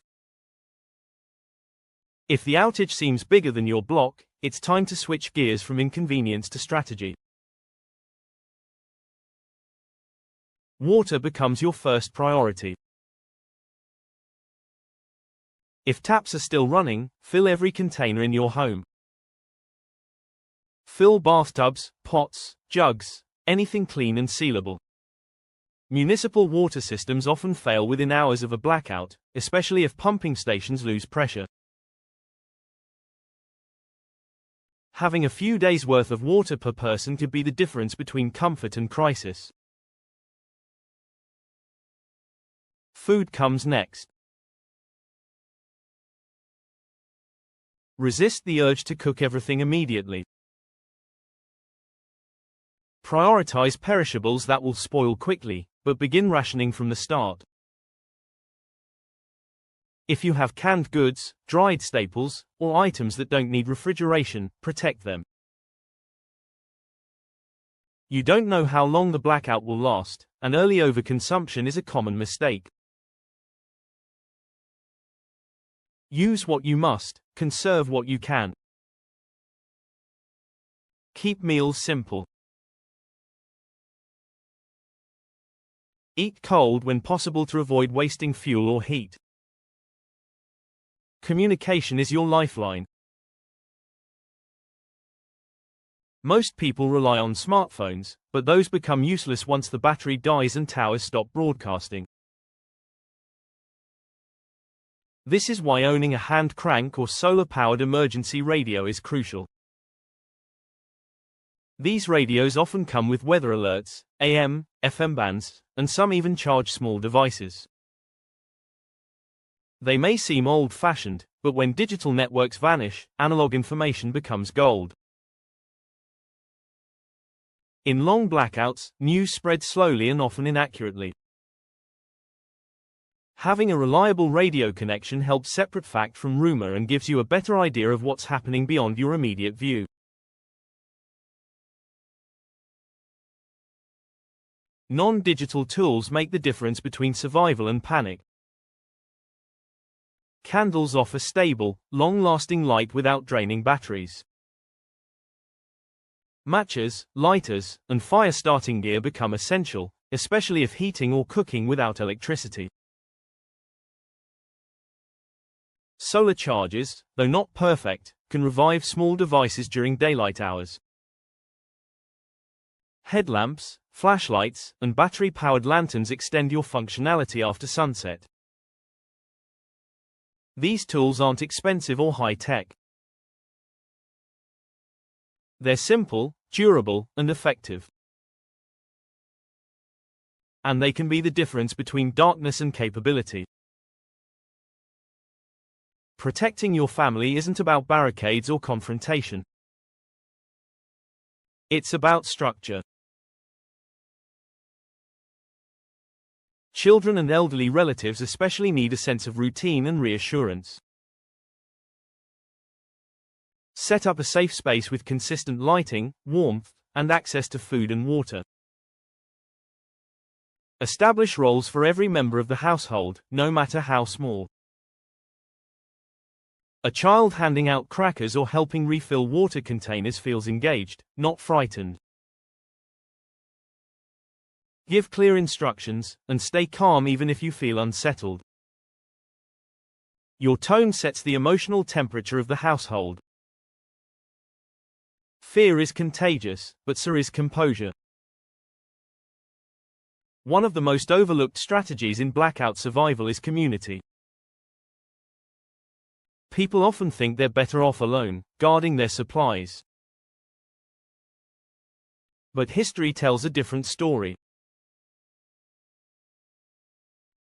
Speaker 1: If the outage seems bigger than your block, it's time to switch gears from inconvenience to strategy. Water becomes your first priority. If taps are still running, fill every container in your home. Fill bathtubs, pots, jugs, anything clean and sealable. Municipal water systems often fail within hours of a blackout, especially if pumping stations lose pressure. Having a few days' worth of water per person could be the difference between comfort and crisis. Food comes next. Resist the urge to cook everything immediately. Prioritize perishables that will spoil quickly, but begin rationing from the start. If you have canned goods, dried staples, or items that don't need refrigeration, protect them. You don't know how long the blackout will last, and early overconsumption is a common mistake. Use what you must, conserve what you can. Keep meals simple. Eat cold when possible to avoid wasting fuel or heat. Communication is your lifeline. Most people rely on smartphones, but those become useless once the battery dies and towers stop broadcasting. This is why owning a hand crank or solar-powered emergency radio is crucial. These radios often come with weather alerts, AM, FM bands, and some even charge small devices. They may seem old-fashioned, but when digital networks vanish, analog information becomes gold. In long blackouts, news spreads slowly and often inaccurately. Having a reliable radio connection helps separate fact from rumor and gives you a better idea of what's happening beyond your immediate view. Non-digital tools make the difference between survival and panic. Candles offer stable, long-lasting light without draining batteries. Matches, lighters, and fire-starting gear become essential, especially if heating or cooking without electricity. Solar chargers, though not perfect, can revive small devices during daylight hours. Headlamps, flashlights, and battery-powered lanterns extend your functionality after sunset. These tools aren't expensive or high-tech. They're simple, durable, and effective. And they can be the difference between darkness and capability. Protecting your family isn't about barricades or confrontation. It's about structure. Children and elderly relatives especially need a sense of routine and reassurance. Set up a safe space with consistent lighting, warmth, and access to food and water. Establish roles for every member of the household, no matter how small. A child handing out crackers or helping refill water containers feels engaged, not frightened. Give clear instructions, and stay calm even if you feel unsettled. Your tone sets the emotional temperature of the household. Fear is contagious, but so is composure. One of the most overlooked strategies in blackout survival is community. People often think they're better off alone, guarding their supplies. But history tells a different story.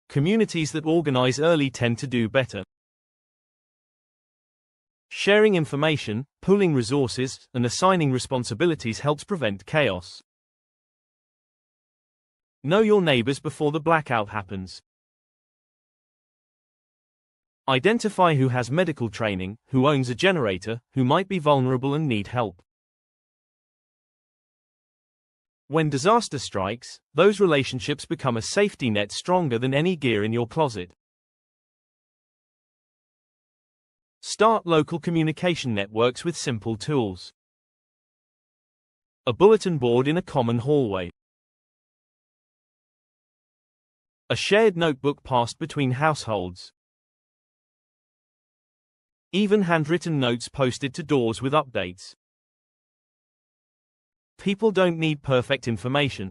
Speaker 1: Communities that organize early tend to do better. Sharing information, pooling resources, and assigning responsibilities helps prevent chaos. Know your neighbors before the blackout happens. Identify who has medical training, who owns a generator, who might be vulnerable and need help. When disaster strikes, those relationships become a safety net stronger than any gear in your closet. Start local communication networks with simple tools. A bulletin board in a common hallway. A shared notebook passed between households. Even handwritten notes posted to doors with updates. People don't need perfect information.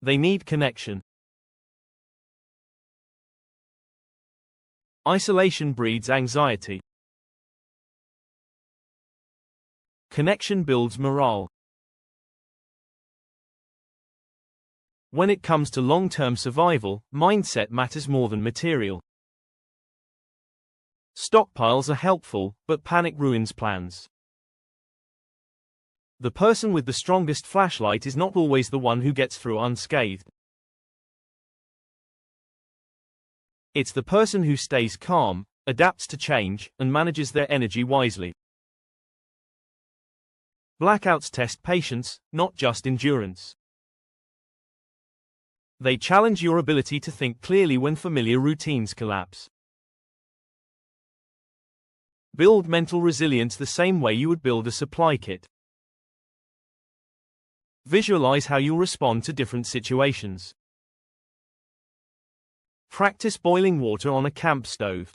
Speaker 1: They need connection. Isolation breeds anxiety. Connection builds morale. When it comes to long-term survival, mindset matters more than material. Stockpiles are helpful, but panic ruins plans. The person with the strongest flashlight is not always the one who gets through unscathed. It's the person who stays calm, adapts to change, and manages their energy wisely. Blackouts test patience, not just endurance. They challenge your ability to think clearly when familiar routines collapse. Build mental resilience the same way you would build a supply kit. Visualize how you'll respond to different situations. Practice boiling water on a camp stove.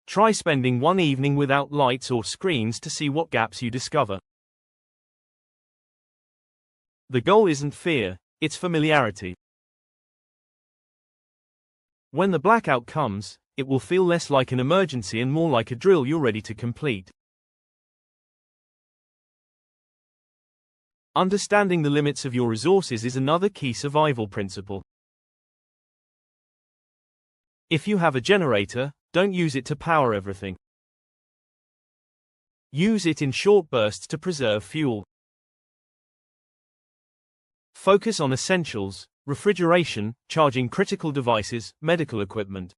Speaker 1: Try spending one evening without lights or screens to see what gaps you discover. The goal isn't fear, it's familiarity. When the blackout comes, it will feel less like an emergency and more like a drill you're ready to complete. Understanding the limits of your resources is another key survival principle. If you have a generator, don't use it to power everything. Use it in short bursts to preserve fuel. Focus on essentials, refrigeration, charging critical devices, medical equipment.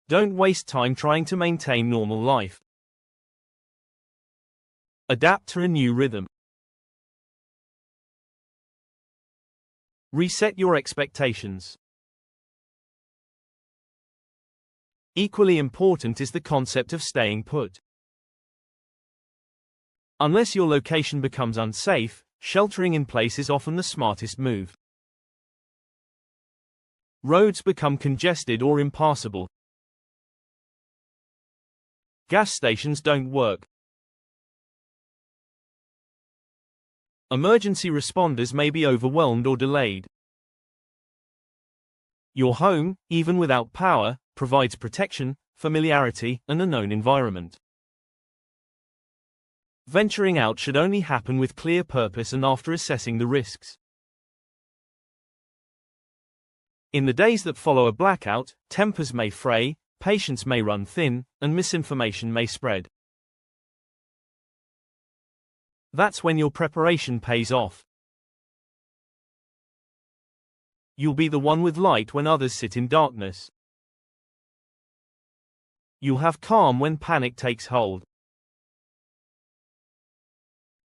Speaker 1: Don't waste time trying to maintain normal life. Adapt to a new rhythm. Reset your expectations. Equally important is the concept of staying put. Unless your location becomes unsafe, sheltering in place is often the smartest move. Roads become congested or impassable. Gas stations don't work. Emergency responders may be overwhelmed or delayed. Your home, even without power, provides protection, familiarity, and a known environment. Venturing out should only happen with clear purpose and after assessing the risks. In the days that follow a blackout, tempers may fray, patience may run thin, and misinformation may spread. That's when your preparation pays off. You'll be the one with light when others sit in darkness. You'll have calm when panic takes hold.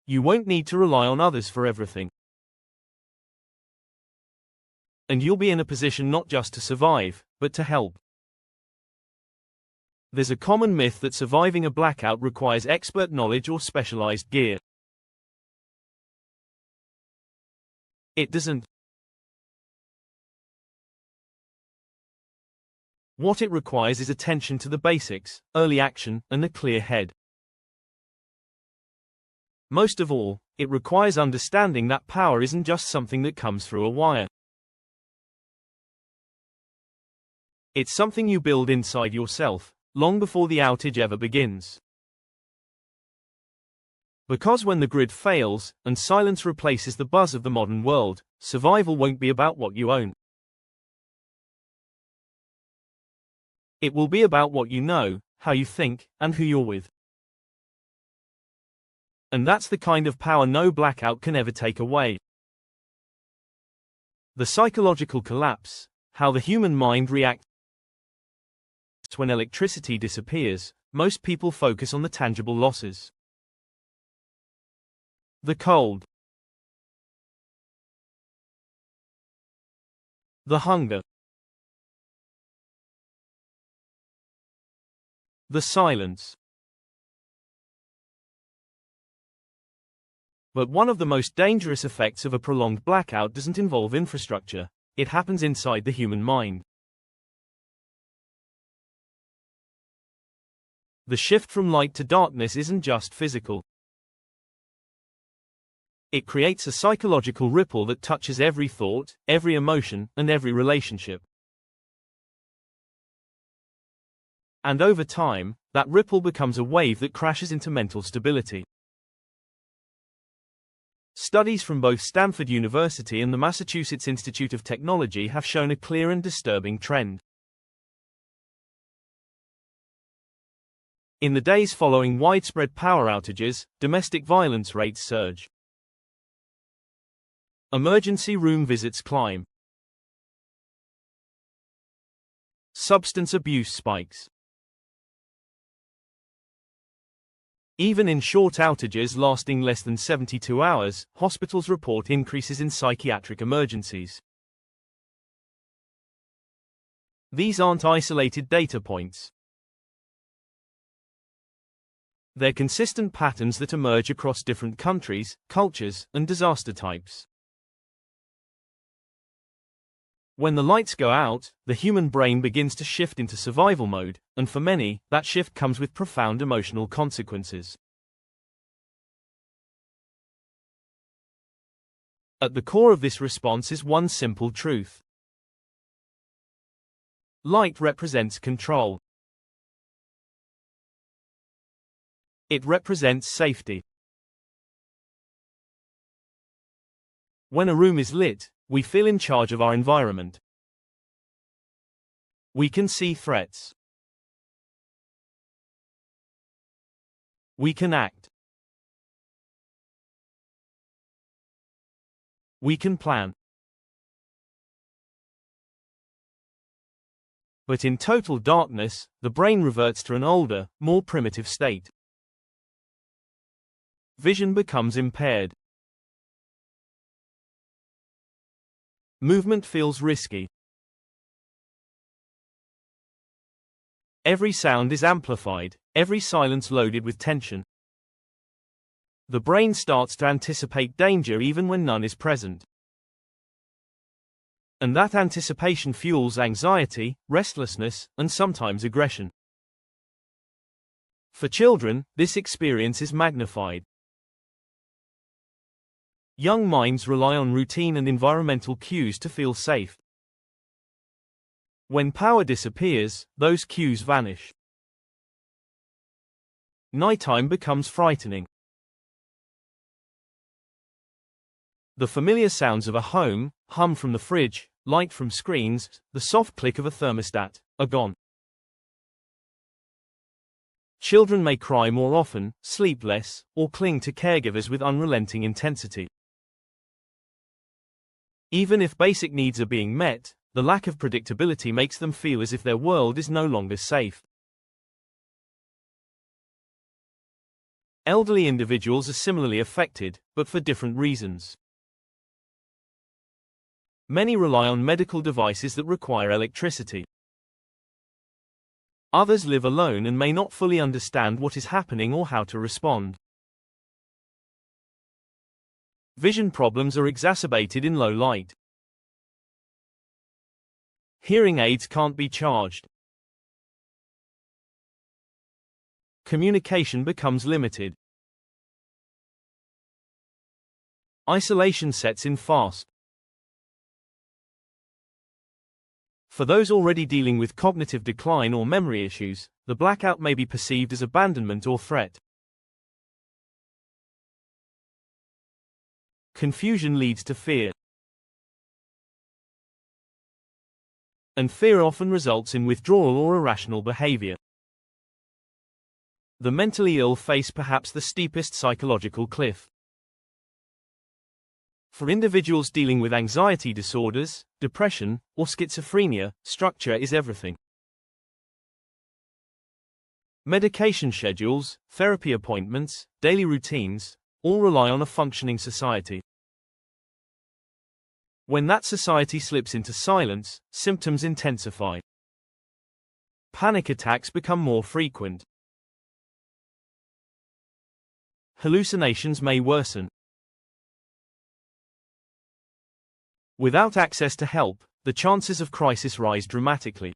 Speaker 1: You won't need to rely on others for everything. And you'll be in a position not just to survive, but to help. There's a common myth that surviving a blackout requires expert knowledge or specialized gear. It doesn't. What it requires is attention to the basics, early action, and a clear head. Most of all, it requires understanding that power isn't just something that comes through a wire. It's something you build inside yourself, long before the outage ever begins. Because when the grid fails, and silence replaces the buzz of the modern world, survival won't be about what you own. It will be about what you know, how you think, and who you're with. And that's the kind of power no blackout can ever take away. The psychological collapse, how the human mind reacts when electricity disappears. Most people focus on the tangible losses. The cold. The hunger. The silence. But one of the most dangerous effects of a prolonged blackout doesn't involve infrastructure. It happens inside the human mind. The shift from light to darkness isn't just physical. It creates a psychological ripple that touches every thought, every emotion, and every relationship. And over time, that ripple becomes a wave that crashes into mental stability. Studies from both Stanford University and the Massachusetts Institute of Technology have shown a clear and disturbing trend. In the days following widespread power outages, domestic violence rates surge. Emergency room visits climb. Substance abuse spikes. Even in short outages lasting less than 72 hours, hospitals report increases in psychiatric emergencies. These aren't isolated data points. They're consistent patterns that emerge across different countries, cultures, and disaster types. When the lights go out, the human brain begins to shift into survival mode, and for many, that shift comes with profound emotional consequences. At the core of this response is one simple truth. Light represents control. It represents safety. When a room is lit, we feel in charge of our environment. We can see threats. We can act. We can plan. But in total darkness, the brain reverts to an older, more primitive state. Vision becomes impaired. Movement feels risky. Every sound is amplified, every silence loaded with tension. The brain starts to anticipate danger even when none is present. And that anticipation fuels anxiety, restlessness, and sometimes aggression. For children, this experience is magnified. Young minds rely on routine and environmental cues to feel safe. When power disappears, those cues vanish. Nighttime becomes frightening. The familiar sounds of a home, hum from the fridge, light from screens, the soft click of a thermostat, are gone. Children may cry more often, sleep less, or cling to caregivers with unrelenting intensity. Even if basic needs are being met, the lack of predictability makes them feel as if their world is no longer safe. Elderly individuals are similarly affected, but for different reasons. Many rely on medical devices that require electricity. Others live alone and may not fully understand what is happening or how to respond. Vision problems are exacerbated in low light. Hearing aids can't be charged. Communication becomes limited. Isolation sets in fast. For those already dealing with cognitive decline or memory issues, the blackout may be perceived as abandonment or threat. Confusion leads to fear. And fear often results in withdrawal or irrational behavior. The mentally ill face perhaps the steepest psychological cliff. For individuals dealing with anxiety disorders, depression, or schizophrenia, structure is everything. Medication schedules, therapy appointments, daily routines, all rely on a functioning society. When that society slips into silence, symptoms intensify. Panic attacks become more frequent. Hallucinations may worsen. Without access to help, the chances of crisis rise dramatically.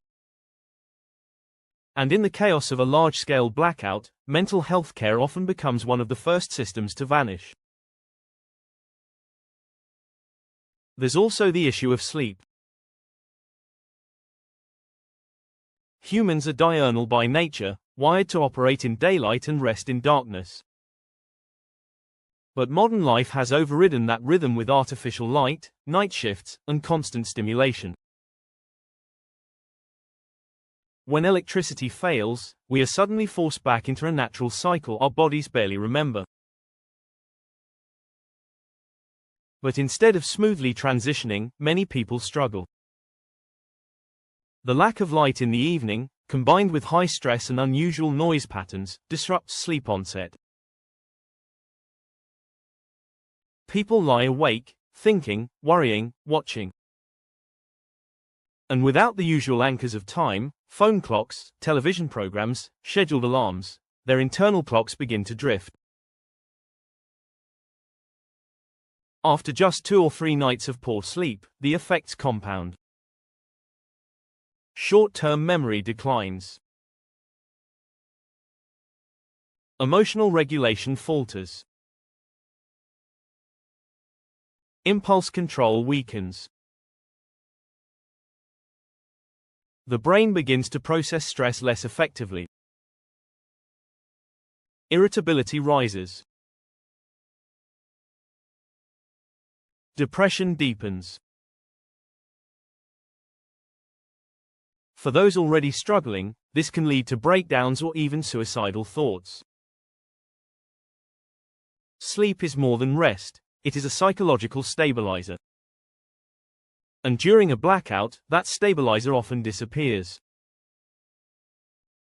Speaker 1: And in the chaos of a large-scale blackout, mental health care often becomes one of the first systems to vanish. There's also the issue of sleep. Humans are diurnal by nature, wired to operate in daylight and rest in darkness. But modern life has overridden that rhythm with artificial light, night shifts, and constant stimulation. When electricity fails, we are suddenly forced back into a natural cycle our bodies barely remember. But instead of smoothly transitioning, many people struggle. The lack of light in the evening, combined with high stress and unusual noise patterns, disrupts sleep onset. People lie awake, thinking, worrying, watching. And without the usual anchors of time, phone clocks, television programs, scheduled alarms, their internal clocks begin to drift. After just 2 or 3 nights of poor sleep, the effects compound. Short-term memory declines. Emotional regulation falters. Impulse control weakens. The brain begins to process stress less effectively. Irritability rises. Depression deepens. For those already struggling, this can lead to breakdowns or even suicidal thoughts. Sleep is more than rest, it is a psychological stabilizer. And during a blackout, that stabilizer often disappears.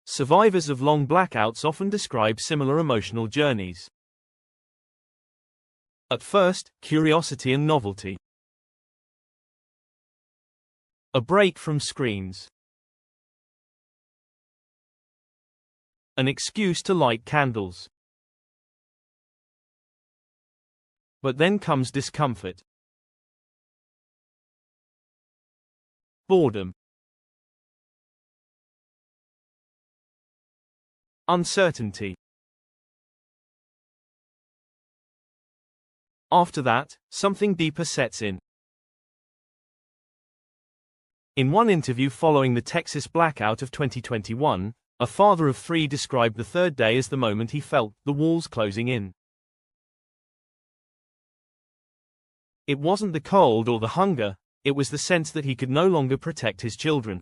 Speaker 1: Survivors of long blackouts often describe similar emotional journeys. At first, curiosity and novelty. A break from screens. An excuse to light candles. But then comes discomfort. Boredom. Uncertainty. After that, something deeper sets in. In one interview following the Texas blackout of 2021, a father of 3 described the third day as the moment he felt the walls closing in. It wasn't the cold or the hunger, it was the sense that he could no longer protect his children.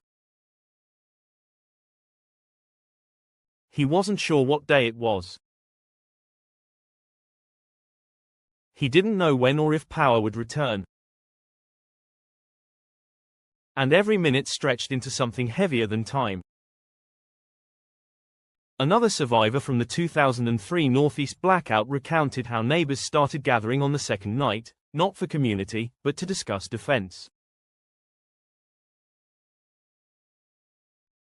Speaker 1: He wasn't sure what day it was. He didn't know when or if power would return. And every minute stretched into something heavier than time. Another survivor from the 2003 Northeast blackout recounted how neighbors started gathering on the second night, not for community, but to discuss defense.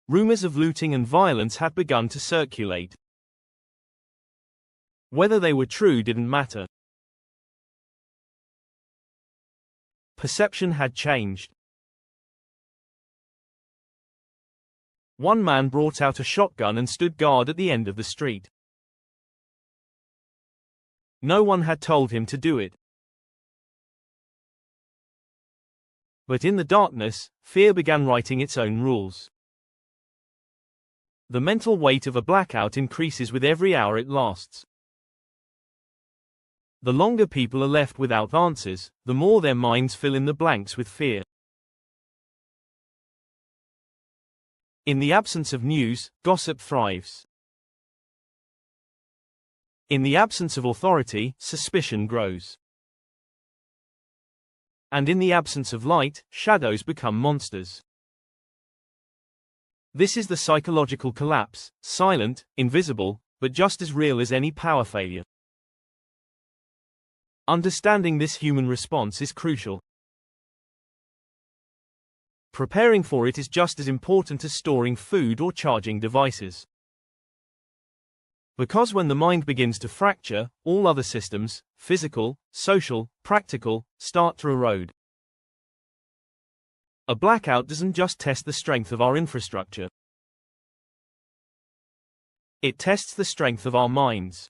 Speaker 1: Rumors of looting and violence had begun to circulate. Whether they were true didn't matter. Perception had changed. One man brought out a shotgun and stood guard at the end of the street. No one had told him to do it. But in the darkness, fear began writing its own rules. The mental weight of a blackout increases with every hour it lasts. The longer people are left without answers, the more their minds fill in the blanks with fear. In the absence of news, gossip thrives. In the absence of authority, suspicion grows. And in the absence of light, shadows become monsters. This is the psychological collapse, silent, invisible, but just as real as any power failure. Understanding this human response is crucial. Preparing for it is just as important as storing food or charging devices. Because when the mind begins to fracture, all other systems, physical, social, practical, start to erode. A blackout doesn't just test the strength of our infrastructure. It tests the strength of our minds.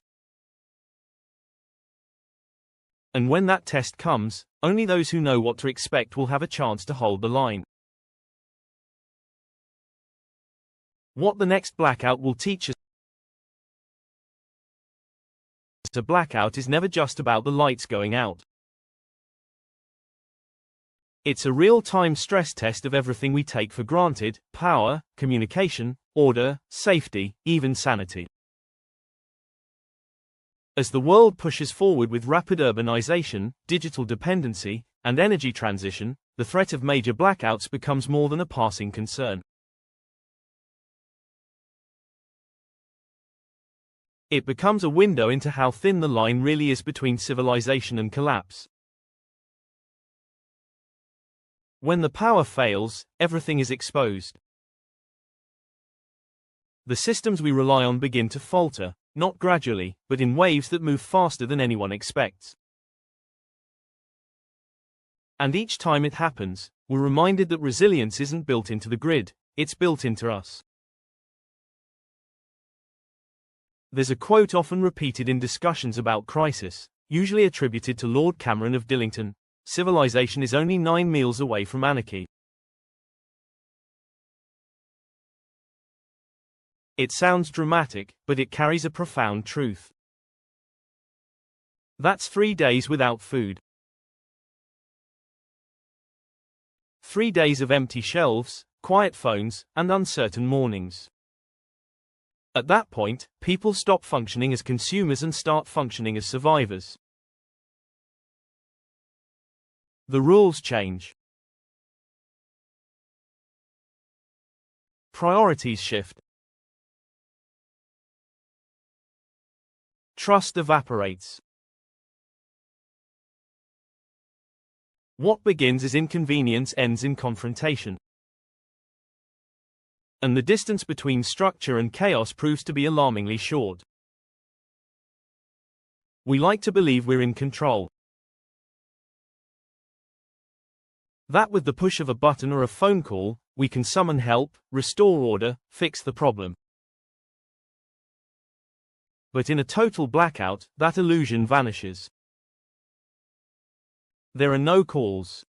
Speaker 1: And when that test comes, only those who know what to expect will have a chance to hold the line. What the next blackout will teach us. A blackout is never just about the lights going out. It's a real-time stress test of everything we take for granted: power, communication, order, safety, even sanity. As the world pushes forward with rapid urbanization, digital dependency, and energy transition, the threat of major blackouts becomes more than a passing concern. It becomes a window into how thin the line really is between civilization and collapse. When the power fails, everything is exposed. The systems we rely on begin to falter, not gradually, but in waves that move faster than anyone expects. And each time it happens, we're reminded that resilience isn't built into the grid, it's built into us. There's a quote often repeated in discussions about crisis, usually attributed to Lord Cameron of Dillington: civilization is only 9 meals away from anarchy. It sounds dramatic, but it carries a profound truth. That's 3 days without food. 3 days of empty shelves, quiet phones, and uncertain mornings. At that point, people stop functioning as consumers and start functioning as survivors. The rules change. Priorities shift. Trust evaporates. What begins as inconvenience ends in confrontation. And the distance between structure and chaos proves to be alarmingly short. We like to believe we're in control. That with the push of a button or a phone call, we can summon help, restore order, fix the problem. But in a total blackout, that illusion vanishes. There are no calls.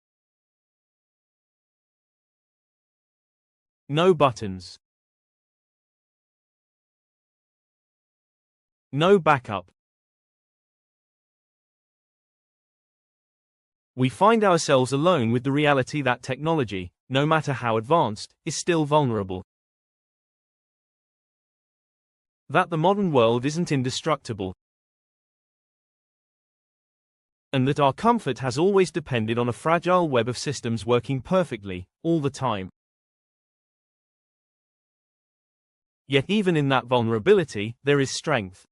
Speaker 1: No buttons. No backup. We find ourselves alone with the reality that technology, no matter how advanced, is still vulnerable. That the modern world isn't indestructible. And that our comfort has always depended on a fragile web of systems working perfectly, all the time. Yet even in that vulnerability, there is strength.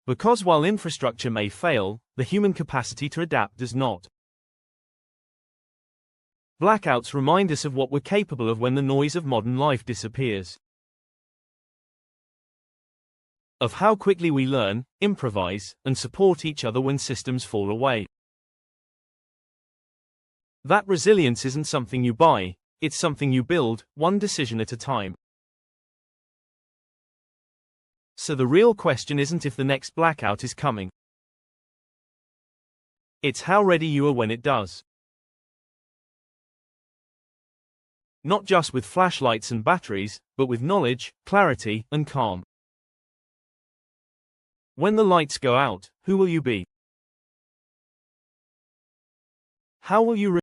Speaker 1: Because while infrastructure may fail, the human capacity to adapt does not. Blackouts remind us of what we're capable of when the noise of modern life disappears. Of how quickly we learn, improvise, and support each other when systems fall away. That resilience isn't something you buy, it's something you build, one decision at a time. So the real question isn't if the next blackout is coming. It's how ready you are when it does. Not just with flashlights and batteries, but with knowledge, clarity, and calm. When the lights go out, who will you be? How will you